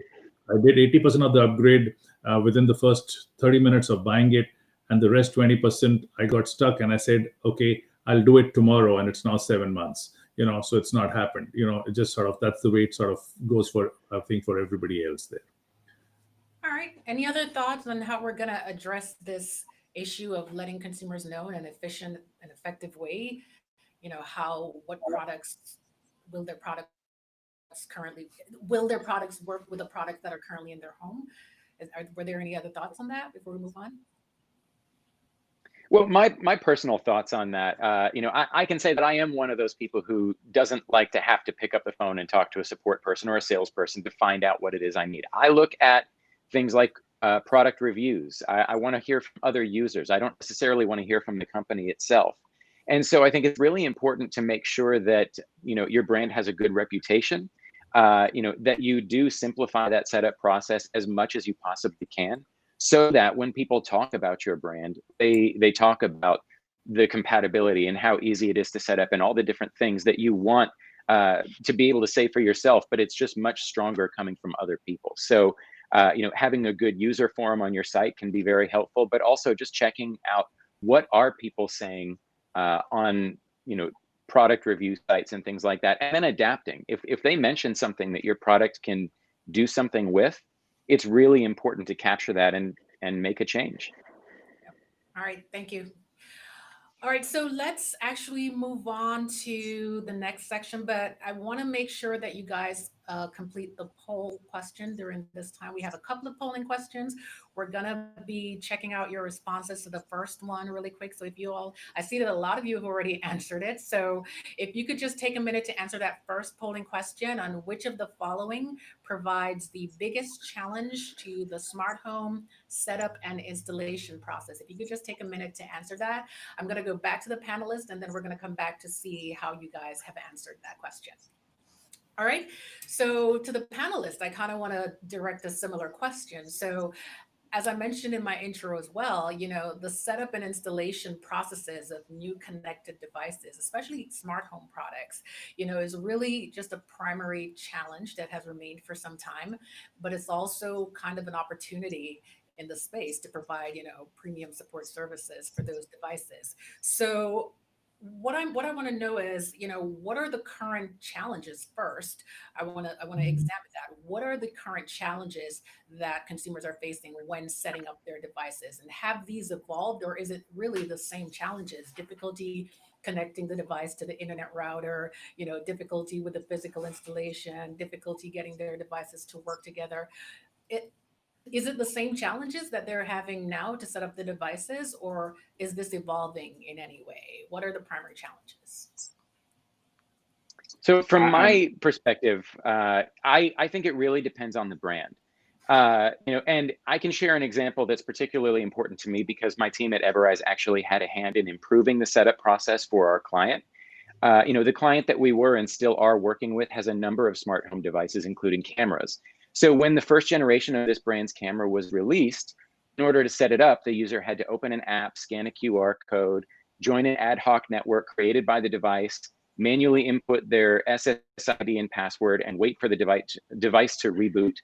I did 80% of the upgrade within the first 30 minutes of buying it. And the rest 20%, I got stuck and I said, okay, I'll do it tomorrow. And it's now 7 months, so it's not happened. It just sort of, that's the way it sort of goes for, I think, for everybody else there. All right. Any other thoughts on how we're going to address this issue of letting consumers know in an efficient and effective way, what products will their products work with the products that are currently in their home? Were there any other thoughts on that before we move on? Well, my personal thoughts on that, I can say that I am one of those people who doesn't like to have to pick up the phone and talk to a support person or a salesperson to find out what it is I need. I look at things like product reviews. I want to hear from other users. I don't necessarily want to hear from the company itself. And so I think it's really important to make sure that, your brand has a good reputation, that you do simplify that setup process as much as you possibly can, so that when people talk about your brand, they talk about the compatibility and how easy it is to set up and all the different things that you want to be able to say for yourself, but it's just much stronger coming from other people. So, having a good user forum on your site can be very helpful, but also just checking out what are people saying on, product review sites and things like that, and then adapting. If they mention something that your product can do something with, it's really important to capture that and make a change. All right, thank you. All right, so let's actually move on to the next section, but I want to make sure that you guys complete the poll question during this time. We have a couple of polling questions. We're going to be checking out your responses to the first one really quick. So if you all, I see that a lot of you have already answered it. So if you could just take a minute to answer that first polling question on which of the following provides the biggest challenge to the smart home setup and installation process. If you could just take a minute to answer that. I'm going to go back to the panelists and then we're going to come back to see how you guys have answered that question. All right, so to the panelists, I kind of want to direct a similar question. So as I mentioned in my intro as well, the setup and installation processes of new connected devices, especially smart home products, is really just a primary challenge that has remained for some time, but it's also kind of an opportunity in the space to provide, premium support services for those devices. So what I want to know is, what are the current challenges first? I want to examine that. What are the current challenges that consumers are facing when setting up their devices? And have these evolved, or is it really the same challenges? Difficulty connecting the device to the internet router, difficulty with the physical installation, difficulty getting their devices to work together. Is it the same challenges that they're having now to set up the devices, or is this evolving in any way? What are the primary challenges? So from my perspective, I think it really depends on the brand. And I can share an example that's particularly important to me because my team at Everise actually had a hand in improving the setup process for our client. The client that we were and still are working with has a number of smart home devices, including cameras. So when the first generation of this brand's camera was released, In order to set it up, the user had to open an app, scan a QR code, join an ad hoc network created by the device, manually input their SSID and password, and wait for the device to reboot.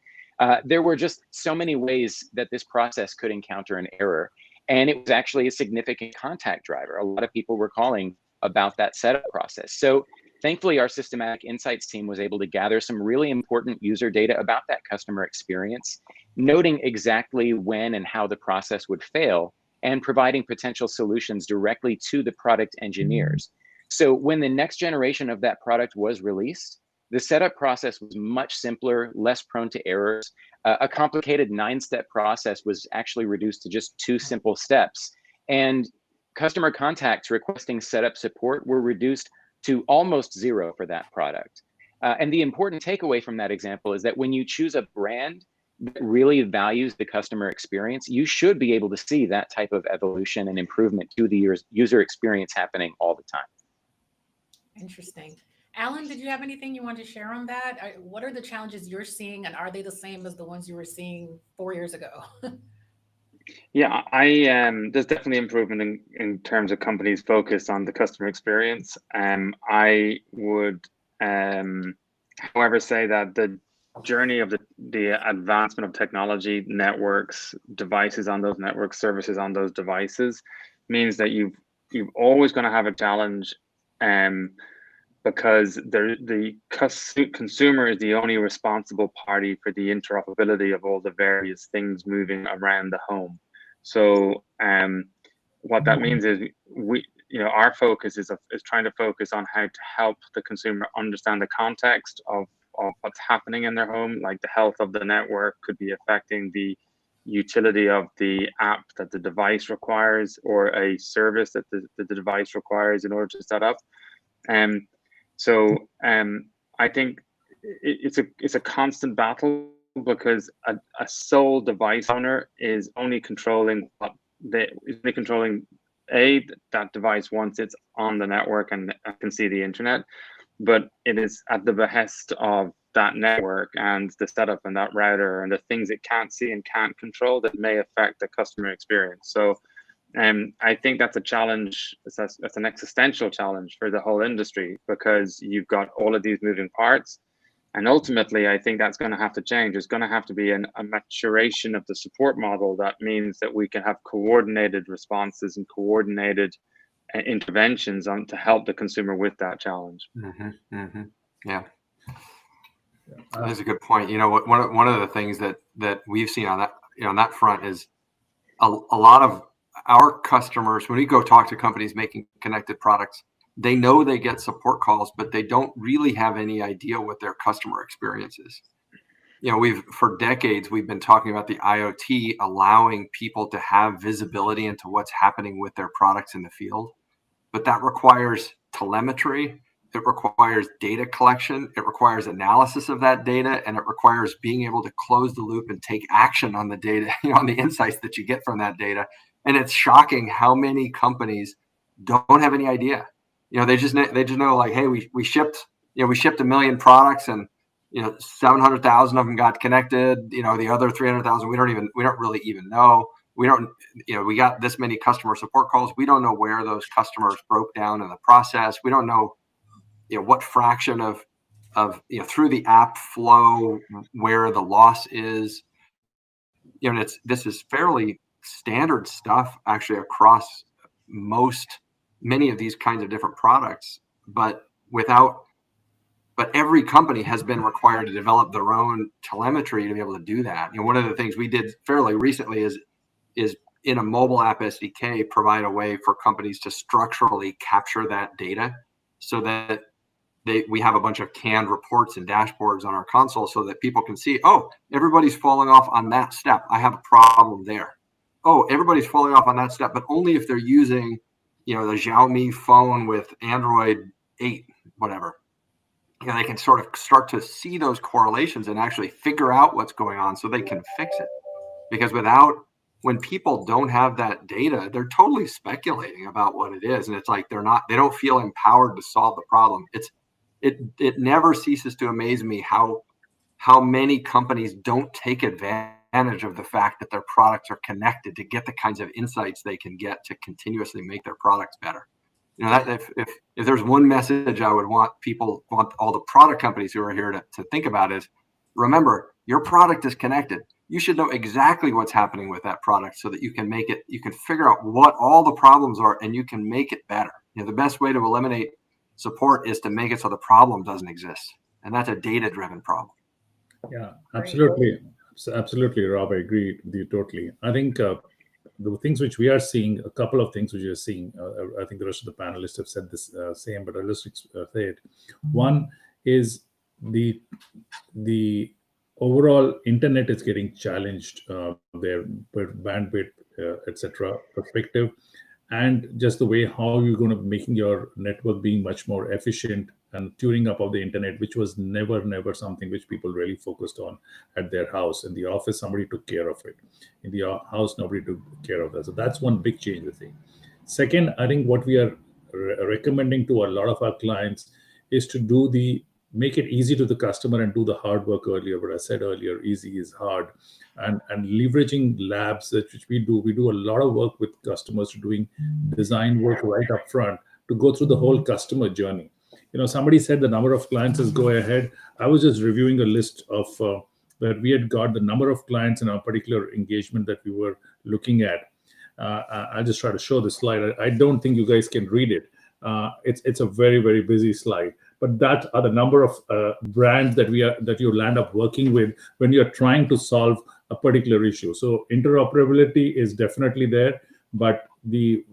There were just so many ways that this process could encounter an error. And it was actually a significant contact driver. A lot of people were calling about that setup process. So thankfully, our systematic insights team was able to gather some really important user data about that customer experience, noting exactly when and how the process would fail, and providing potential solutions directly to the product engineers. So when the next generation of that product was released, the setup process was much simpler, less prone to errors. A complicated 9-step process was actually reduced to just 2 simple steps. And customer contacts requesting setup support were reduced to almost 0 for that product. And the important takeaway from that example is that when you choose a brand that really values the customer experience, you should be able to see that type of evolution and improvement to the user experience happening all the time. Interesting. Alan, did you have anything you want to share on that? What are the challenges you're seeing, and are they the same as the ones you were seeing 4 years ago? Yeah, there's definitely improvement in terms of companies' focus on the customer experience. I would, however, say that the journey of the advancement of technology, networks, devices on those networks, services on those devices, means that you've always going to have a challenge, because the consumer is the only responsible party for the interoperability of all the various things moving around the home. So what that means is our focus is trying to focus on how to help the consumer understand the context of what's happening in their home, like the health of the network could be affecting the utility of the app that the device requires, or a service that the device requires in order to set up. So I think it's a constant battle, because a sole device owner is only controlling that device once it's on the network and can see the internet, but it is at the behest of that network and the setup and that router and the things it can't see and can't control that may affect the customer experience. So I think that's a challenge. That's an existential challenge for the whole industry, because you've got all of these moving parts. And ultimately, I think that's going to have to change. There's going to have to be a maturation of the support model. That means that we can have coordinated responses and coordinated interventions to help the consumer with that challenge. Yeah. That's a good point. One of the things that we've seen on that, on that front is a lot of our customers, when we go talk to companies making connected products, they know they get support calls, but they don't really have any idea what their customer experience is. For decades, we've been talking about the IoT allowing people to have visibility into what's happening with their products in the field. But that requires telemetry. It requires data collection. It requires analysis of that data, and it requires being able to close the loop and take action on the data, on the insights that you get from that data. And it's shocking how many companies don't have any idea. They just know, like, hey, we shipped 1 million products, and 700,000 of them got connected. The other 300,000 we don't really even know. We got this many customer support calls. We don't know where those customers broke down in the process. We don't know what fraction of through the app flow where the loss is. This is fairly standard stuff actually across many of these kinds of different products, but every company has been required to develop their own telemetry to be able to do that. One of the things we did fairly recently is in a mobile app SDK, provide a way for companies to structurally capture that data, so that we have a bunch of canned reports and dashboards on our console, so that people can see, oh, everybody's falling off on that step. I have a problem there. Oh, everybody's falling off on that step, but only if they're using the Xiaomi phone with Android 8, whatever. They can sort of start to see those correlations and actually figure out what's going on so they can fix it. Because when people don't have that data, they're totally speculating about what it is. And it's like they don't feel empowered to solve the problem. It never ceases to amaze me how many companies don't take advantage advantage of the fact that their products are connected to get the kinds of insights they can get to continuously make their products better. You know, that if there's one message I would want all the product companies who are here to think about is, remember, your product is connected. You should know exactly what's happening with that product so that you can figure out what all the problems are and you can make it better. You know, the best way to eliminate support is to make it so the problem doesn't exist. And that's a data-driven problem. Yeah, absolutely. Absolutely, Rob. I agree with you totally. I think the things which we are seeing, a couple of things which we are seeing, I think the rest of the panelists have said this same, but I'll just say it. One is the overall internet is getting challenged, their bandwidth, etc. perspective, and just the way how you're going to making your network being much more efficient and tuning up of the internet, which was never something which people really focused on at their house. In the office, somebody took care of it. In the house, nobody took care of that. So that's one big change, I think. Second, I think what we are recommending to a lot of our clients is to make it easy to the customer and do the hard work earlier. What I said earlier, easy is hard. And leveraging labs, which we do a lot of work with customers doing design work right up front to go through the whole customer journey. You know, somebody said the number of clients is go ahead. I was just reviewing a list of that we had got the number of clients in our particular engagement that we were looking at. I'll just try to show the slide. I don't think you guys can read it. It's a very busy slide. But that are the number of brands that you land up working with when you're trying to solve a particular issue. So interoperability is definitely there, but the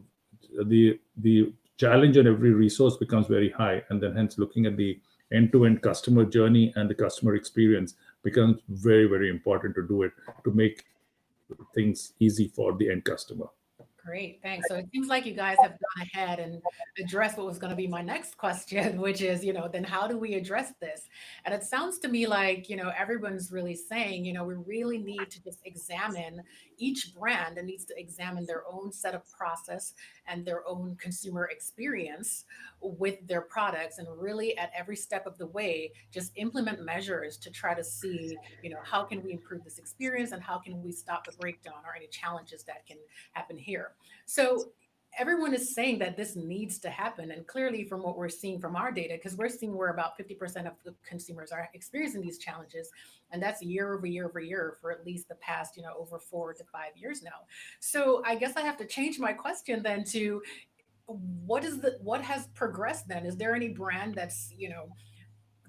challenge on every resource becomes very high, and then hence looking at the end-to-end customer journey and the customer experience becomes very important to do it, to make things easy for the end customer. Great, thanks. So it seems like you guys have gone ahead and addressed what was going to be my next question, which is, then how do we address this? And it sounds to me like, everyone's really saying, we really need to just examine each brand and needs to examine their own set of process and their own consumer experience with their products, and really at every step of the way, just implement measures to try to see, how can we improve this experience and how can we stop the breakdown or any challenges that can happen here. So everyone is saying that this needs to happen. And clearly from what we're seeing from our data, because we're seeing where about 50% of the consumers are experiencing these challenges. And that's year over year for at least the past, over 4 to 5 years now. So I guess I have to change my question then to what has progressed then? Is there any brand that's,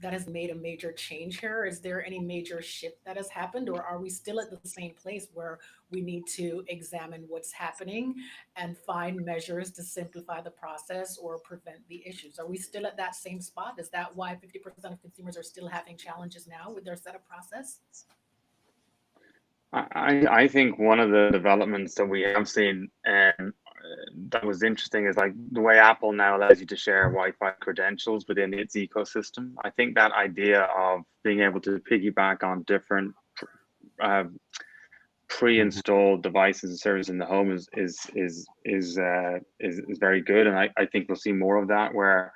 that has made a major change here? Is there any major shift that has happened, or are we still at the same place where we need to examine what's happening and find measures to simplify the process or prevent the issues? Are we still at that same spot? Is that why 50% of consumers are still having challenges now with their setup process? I think one of the developments that we have seen that was interesting is like the way Apple now allows you to share Wi-Fi credentials within its ecosystem. I think that idea of being able to piggyback on different pre-installed devices and services in the home is very good, and I think we'll see more of that, where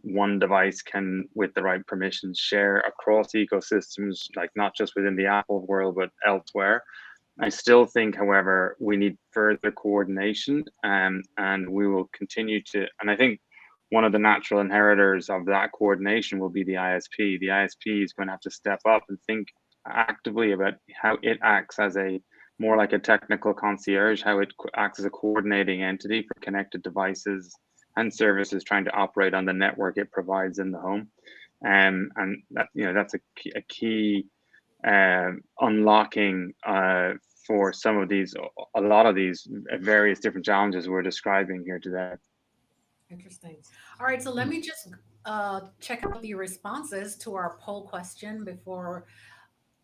one device can, with the right permissions, share across ecosystems, like not just within the Apple world but elsewhere. I still think, however, we need further coordination, and we will continue to, and I think one of the natural inheritors of that coordination will be the ISP. The ISP is going to have to step up and think actively about how it acts as more like a technical concierge, how it acts as a coordinating entity for connected devices and services trying to operate on the network it provides in the home. And that, that's a key unlocking for a lot of these various different challenges we're describing here today. Interesting. All right, so let me just check out the responses to our poll question before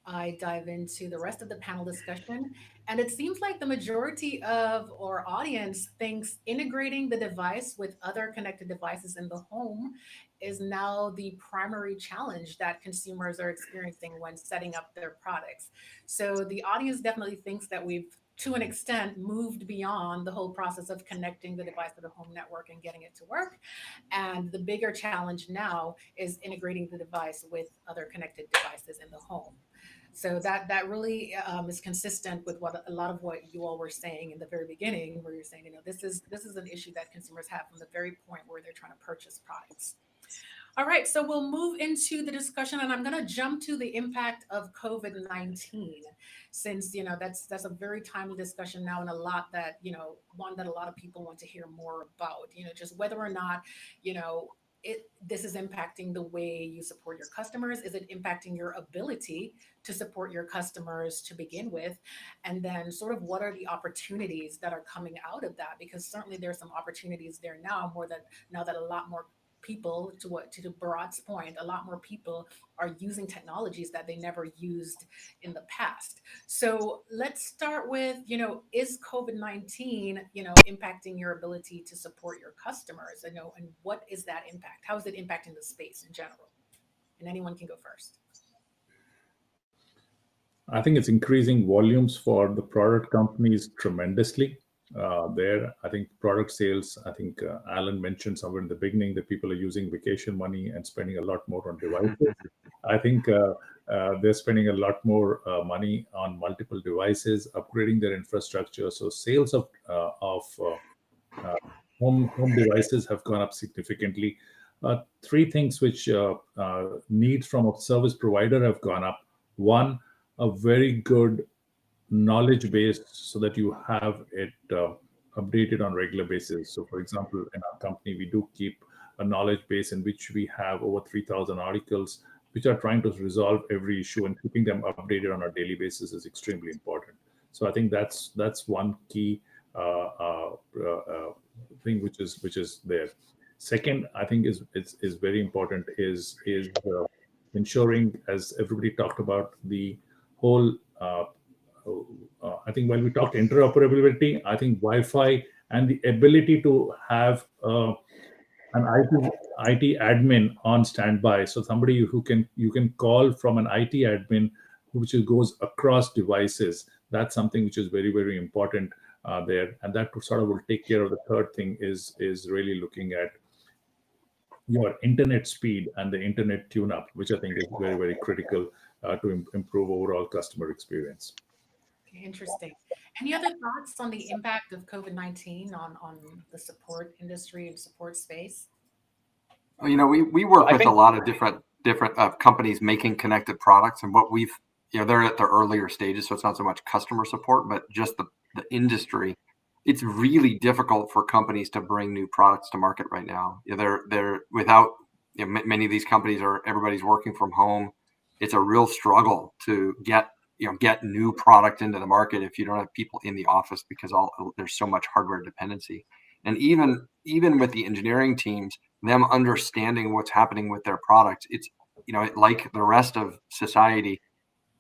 I dive into the rest of the panel discussion. And it seems like the majority of our audience thinks integrating the device with other connected devices in the home is now the primary challenge that consumers are experiencing when setting up their products. So the audience definitely thinks that we've, to an extent, moved beyond the whole process of connecting the device to the home network and getting it to work. And the bigger challenge now is integrating the device with other connected devices in the home. So that really is consistent with what a lot of what you all were saying in the very beginning, where you're saying, this is an issue that consumers have from the very point where they're trying to purchase products. All right, so we'll move into the discussion, and I'm going to jump to the impact of COVID-19, since that's a very timely discussion now, and a lot that one that a lot of people want to hear more about. Just whether or not this is impacting the way you support your customers. Is it impacting your ability to support your customers to begin with? And then sort of what are the opportunities that are coming out of that? Because certainly there's some opportunities there now, now that a lot more people, to Bharat's point, a lot more people are using technologies that they never used in the past. So let's start with, is COVID-19, impacting your ability to support your customers? And what is that impact? How is it impacting the space in general? And anyone can go first. I think it's increasing volumes for the product companies tremendously. I think product sales, I think Alan mentioned somewhere in the beginning that people are using vacation money and spending a lot more on devices. I think they're spending a lot more money on multiple devices, upgrading their infrastructure. So sales of home devices have gone up significantly. Three things which needs from a service provider have gone up. One, a very good knowledge base so that you have it updated on regular basis. So for example, in our company, we do keep a knowledge base in which we have over 3,000 articles which are trying to resolve every issue, and keeping them updated on a daily basis is extremely important. So I think that's one key thing which is there. Second, I think is very important is ensuring, as everybody talked about, the whole I think when we talked interoperability, I think Wi-Fi and the ability to have an IT admin on standby. So somebody you can call from an IT admin, which goes across devices. That's something which is very, very important there. And that sort of will take care of the third thing is really looking at your internet speed and the internet tune-up, which I think is very, very critical to improve overall customer experience. Interesting. Any other thoughts on the impact of COVID-19 on the support industry and support space? We work with a lot of different companies making connected products, and what we've, they're at the earlier stages, so it's not so much customer support, but just the industry. It's really difficult for companies to bring new products to market right now. They're without, many of these companies everybody's working from home. It's a real struggle to get new product into the market if you don't have people in the office, because there's so much hardware dependency. And even with the engineering teams, them understanding what's happening with their products, it's, like the rest of society,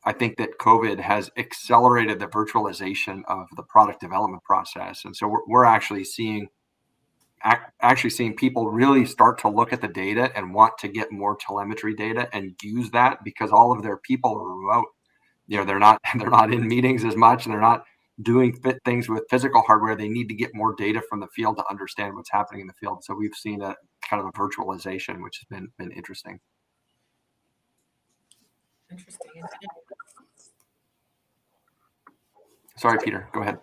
I think that COVID has accelerated the virtualization of the product development process. And so we're actually seeing people really start to look at the data and want to get more telemetry data and use that, because all of their people are remote. They're not in meetings as much, and they're not doing things with physical hardware. They need to get more data from the field to understand what's happening in the field. So we've seen a kind of a virtualization, which has been interesting. Interesting. Sorry, Peter, go ahead.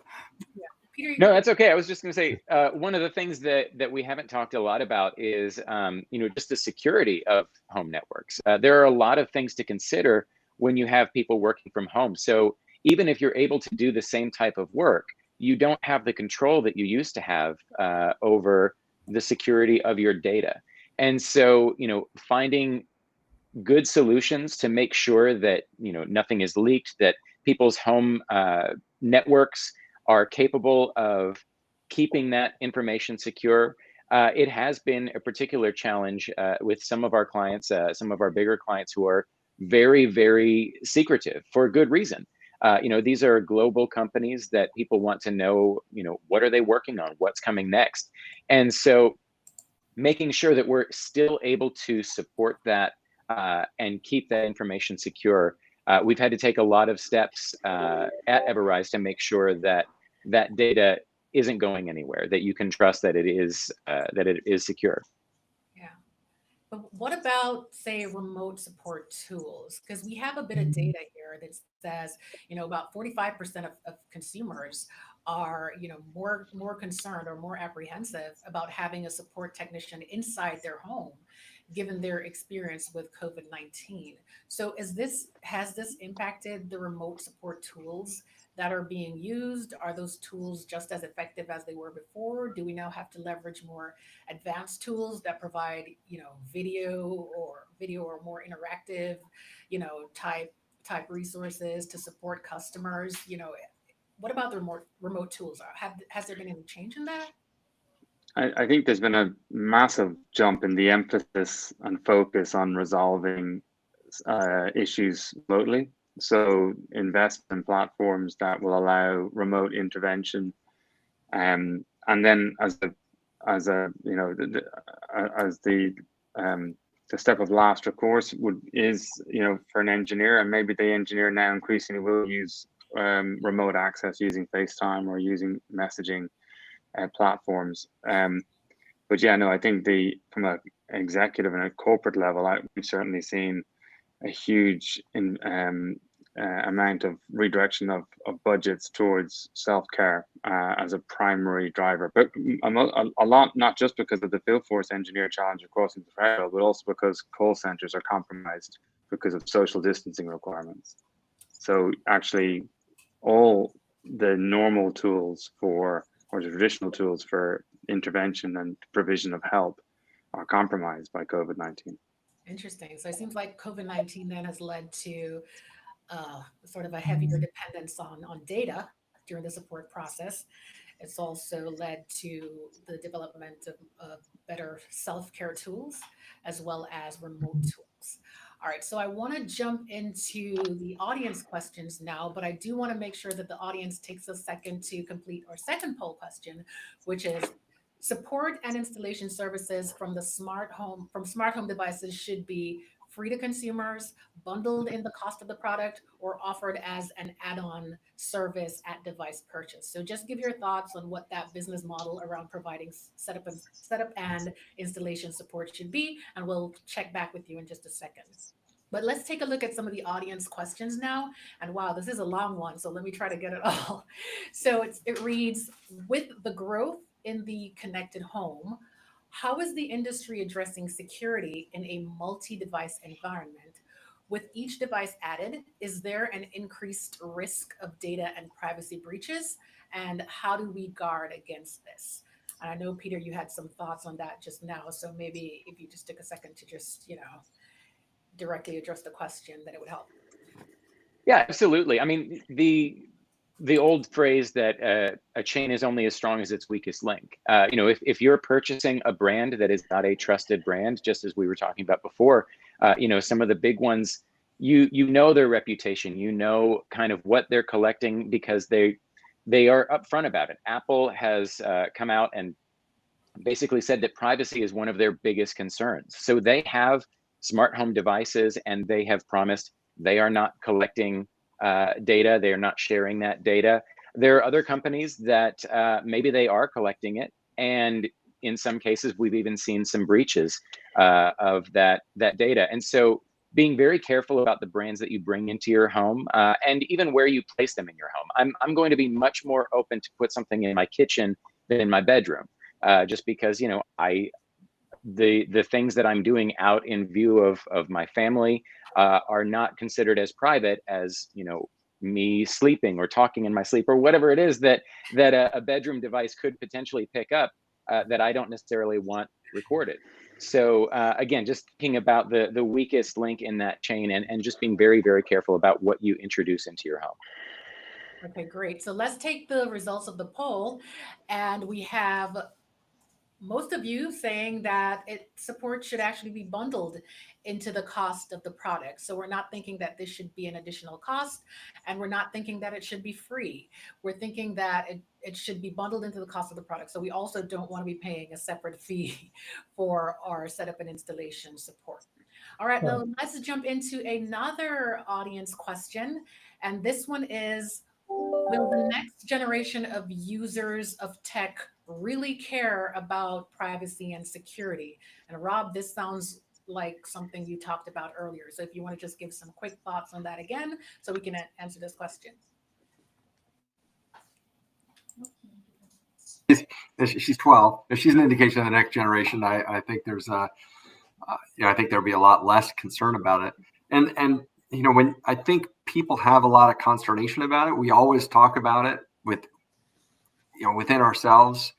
Yeah. Peter, no, that's okay. I was just going to say, one of the things that we haven't talked a lot about is, just the security of home networks. There are a lot of things to consider when you have people working from home. So even if you're able to do the same type of work, you don't have the control that you used to have over the security of your data. And so, finding good solutions to make sure that, nothing is leaked, that people's home networks are capable of keeping that information secure. It has been a particular challenge with some of our clients, some of our bigger clients who are very, very secretive for a good reason. These are global companies that people want to know, what are they working on? What's coming next? And so making sure that we're still able to support that and keep that information secure. We've had to take a lot of steps at Everrise to make sure that that data isn't going anywhere, that you can trust that it is secure. Yeah. But what about, say, remote support tools? Because we have a bit of data here that says, about 45% of consumers are, more concerned or more apprehensive about having a support technician inside their home, given their experience with COVID-19. So has this impacted the remote support tools that are being used? Are those tools just as effective as they were before? Do we now have to leverage more advanced tools that provide, video or more interactive, type resources to support customers? What about the remote tools? Has there been any change in that? I think there's been a massive jump in the emphasis and focus on resolving issues remotely. So investment platforms that will allow remote intervention, and then as the step of last recourse is for an engineer, and maybe the engineer now increasingly will use remote access using FaceTime or using messaging platforms. But yeah, no, I think from an executive and a corporate level, we've certainly seen a huge amount of redirection of budgets towards self-care as a primary driver. But a lot, not just because of the field force engineer challenge of crossing the threshold, but also because call centers are compromised because of social distancing requirements. So actually, all the normal tools or the traditional tools for intervention and provision of help are compromised by COVID-19. Interesting. So it seems like COVID-19 then has led to sort of a heavier dependence on data during the support process. It's also led to the development of better self-care tools as well as remote tools. All right, so I want to jump into the audience questions now, but I do want to make sure that the audience takes a second to complete our second poll question, which is support and installation services from smart home devices should be free to consumers, bundled in the cost of the product, or offered as an add-on service at device purchase. So just give your thoughts on what that business model around providing setup and installation support should be, and we'll check back with you in just a second. But let's take a look at some of the audience questions now. And wow, this is a long one, so let me try to get it all. So it reads, with the growth in the connected home, how is the industry addressing security in a multi-device environment? With each device added, is there an increased risk of data and privacy breaches? And how do we guard against this? And I know, Peter, you had some thoughts on that just now. So maybe if you just took a second to just, directly address the question, then it would help. Yeah, absolutely. I mean, the old phrase that a chain is only as strong as its weakest link. If you're purchasing a brand that is not a trusted brand, just as we were talking about before, some of the big ones, you know their reputation, kind of what they're collecting because they are upfront about it. Apple has come out and basically said that privacy is one of their biggest concerns. So they have smart home devices, and they have promised they are not collecting data. They are not sharing that data. There are other companies that maybe they are collecting it, and in some cases, we've even seen some breaches of that data. And so, being very careful about the brands that you bring into your home, and even where you place them in your home. I'm going to be much more open to put something in my kitchen than in my bedroom, just because the things that I'm doing out in view of my family are not considered as private as me sleeping or talking in my sleep or whatever it is that a bedroom device could potentially pick up that I don't necessarily want recorded. So again, just thinking about the weakest link in that chain and just being very, very careful about what you introduce into your home. Okay, great. So let's take the results of the poll, and we have most of you saying that support should actually be bundled into the cost of the product. So we're not thinking that this should be an additional cost, and we're not thinking that it should be free. We're thinking that it should be bundled into the cost of the product. So we also don't want to be paying a separate fee for our setup and installation support. All right, now let's jump into another audience question. And this one is, will the next generation of users of tech really care about privacy and security? And Rob, this sounds like something you talked about earlier. So if you want to just give some quick thoughts on that again, so we can answer this question. She's 12. If she's an indication of the next generation, I think there's I think there'll be a lot less concern about it. And when I think people have a lot of consternation about it, we always talk about it within ourselves.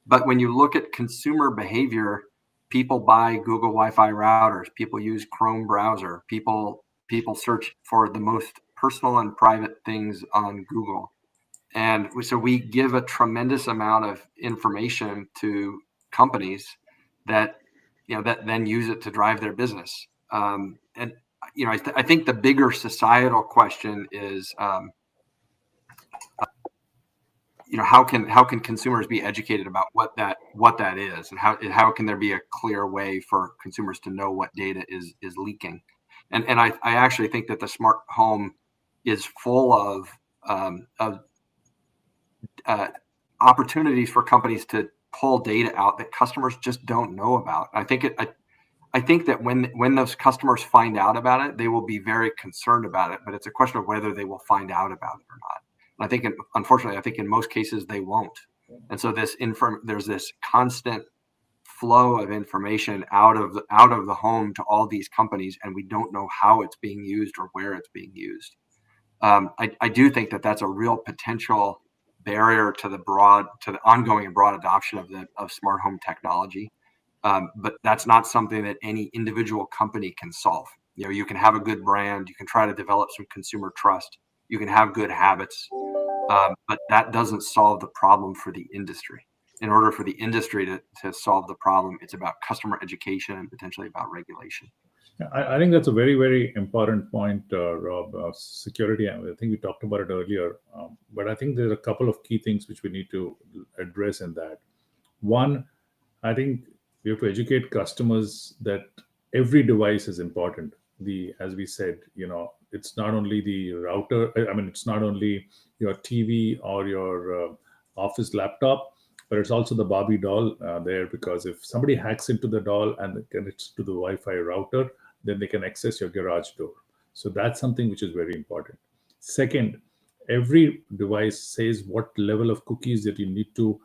But when you look at consumer behavior, people buy Google Wi-Fi routers, people use Chrome browser, people search for the most personal and private things on Google. And so we give a tremendous amount of information to companies that that then use it to drive their business. And I think the bigger societal question is, how can consumers be educated about what that is, and how can there be a clear way for consumers to know what data is leaking? And I actually think that the smart home is full of opportunities for companies to pull data out that customers just don't know about. I think that when those customers find out about it, they will be very concerned about it, but it's a question of whether they will find out about it or not. And I think, unfortunately, in most cases they won't. And so there's this constant flow of information out of the home to all these companies, and we don't know how it's being used or where it's being used. I do think that that's a real potential barrier to the ongoing and broad adoption of smart home technology. But that's not something that any individual company can solve. You can have a good brand, you can try to develop some consumer trust, you can have good habits, but that doesn't solve the problem for the industry. In order for the industry to solve the problem, it's about customer education and potentially about regulation. I think that's a very, very important point, Rob. Security, I think we talked about it earlier, but I think there are a couple of key things which we need to address in that. One, I think we have to educate customers that every device is important. As we said, it's not only the router. It's not only your TV or your office laptop, but it's also the Barbie doll there, because if somebody hacks into the doll and connects to the Wi-Fi router, then they can access your garage door. So that's something which is very important. Second, every device says what level of cookies that you need to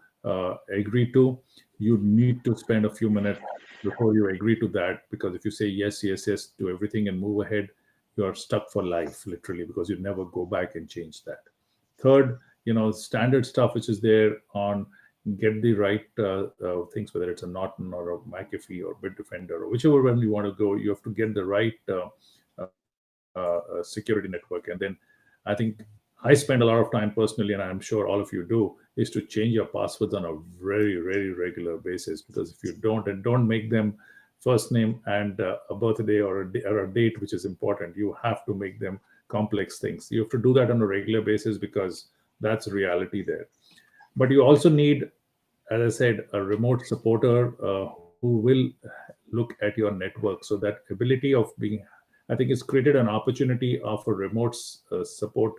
agree to. You need to spend a few minutes before you agree to that, because if you say yes to everything and move ahead, you are stuck for life, literally, because you never go back and change that. Third, standard stuff which is there on get the right things, whether it's a Norton or a McAfee or Bitdefender or whichever one you want to go, you have to get the right security network. And then I think I spend a lot of time personally, and I'm sure all of you do, is to change your passwords on a very, very regular basis. Because if you don't make them first name and a birthday or a date which is important, you have to make them complex things. You have to do that on a regular basis, because that's reality there. But you also need, as I said, a remote supporter who will look at your network. So that ability of being, I think it's created an opportunity of a remote support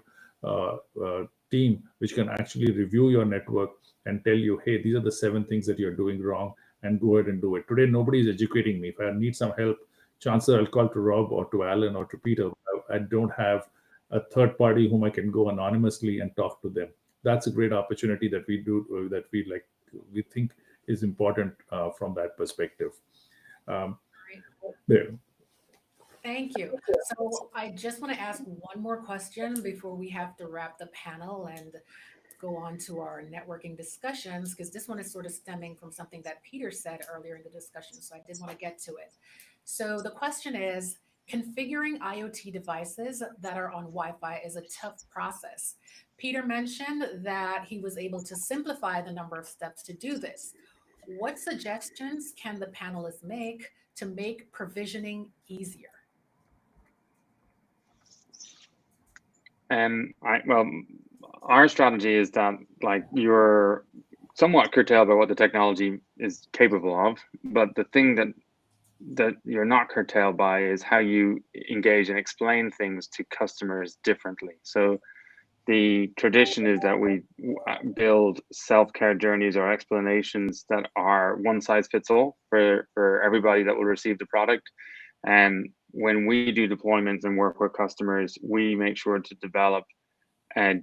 team, which can actually review your network and tell you, hey, these are the 7 things that you're doing wrong, and go ahead and do it. Today, nobody is educating me. If I need some help, chances I'll call to Rob or to Alan or to Peter. I don't have a third party whom I can go anonymously and talk to them. That's a great opportunity that we think is important from that perspective. There. Thank you. So I just want to ask one more question before we have to wrap the panel and go on to our networking discussions, because this one is sort of stemming from something that Peter said earlier in the discussion. So I did want to get to it. So the question is, configuring IoT devices that are on Wi-Fi is a tough process. Peter mentioned that he was able to simplify the number of steps to do this. What suggestions can the panelists make to make provisioning easier? Well, our strategy is that you're somewhat curtailed by what the technology is capable of, but the thing that you're not curtailed by is how you engage and explain things to customers differently. So the tradition is that we build self-care journeys or explanations that are one size fits all for everybody that will receive the product. And when we do deployments and work with customers, we make sure to develop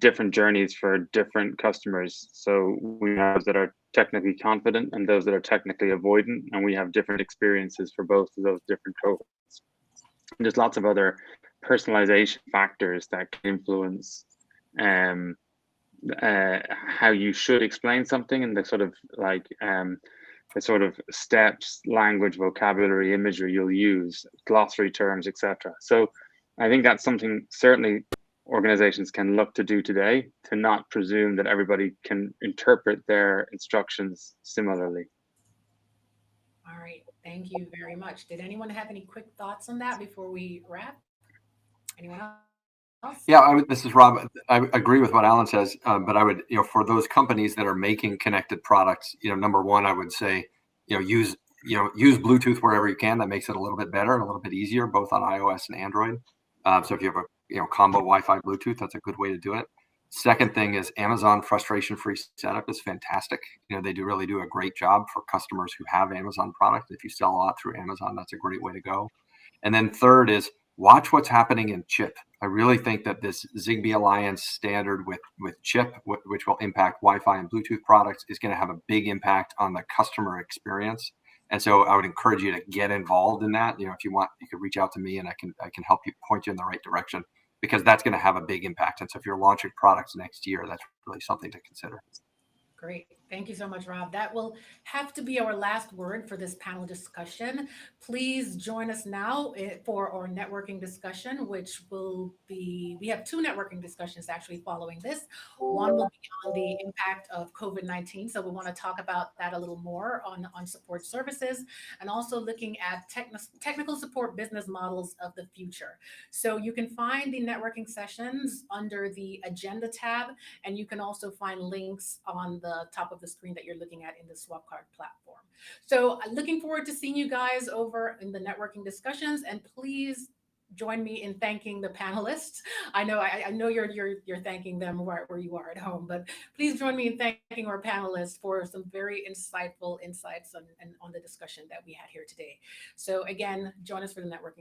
different journeys for different customers. So we have those that are technically confident and those that are technically avoidant, and we have different experiences for both of those different cohorts. And there's lots of other personalization factors that can influence how you should explain something, and the sort of like the sort of steps, language, vocabulary, imagery you'll use, glossary terms, etc. So I think that's something certainly organizations can look to do today, to not presume that everybody can interpret their instructions similarly. All right, thank you very much. Did anyone have any quick thoughts on that before we wrap? Anyone else? Yeah, this is Rob. I agree with what Alan says, but I would, for those companies that are making connected products, number one, I would say, use Bluetooth wherever you can. That makes it a little bit better and a little bit easier, both on iOS and Android. So if you have a combo Wi-Fi Bluetooth, that's a good way to do it. Second thing is Amazon frustration-free setup is fantastic. They really do a great job for customers who have Amazon product. If you sell a lot through Amazon, that's a great way to go. And then third is watch what's happening in chip. I really think that this Zigbee Alliance standard with chip, which will impact Wi-Fi and Bluetooth products, is going to have a big impact on the customer experience. And so I would encourage you to get involved in that. If you want, you could reach out to me and I can help you, point you in the right direction, because that's going to have a big impact. And so if you're launching products next year, that's really something to consider. Great. Thank you so much, Rob. That will have to be our last word for this panel discussion. Please join us now for our networking discussion, which will be, we have two networking discussions actually following this. One will be on the impact of COVID-19. So we want to talk about that a little more on support services, and also looking at technical support business models of the future. So you can find the networking sessions under the agenda tab, and you can also find links on the top of the screen that you're looking at in the Swapcard platform. So looking forward to seeing you guys over in the networking discussions, and please join me in thanking the panelists. I know you're thanking them where you are at home, but please join me in thanking our panelists for some very insightful insights on the discussion that we had here today. So again, join us for the networking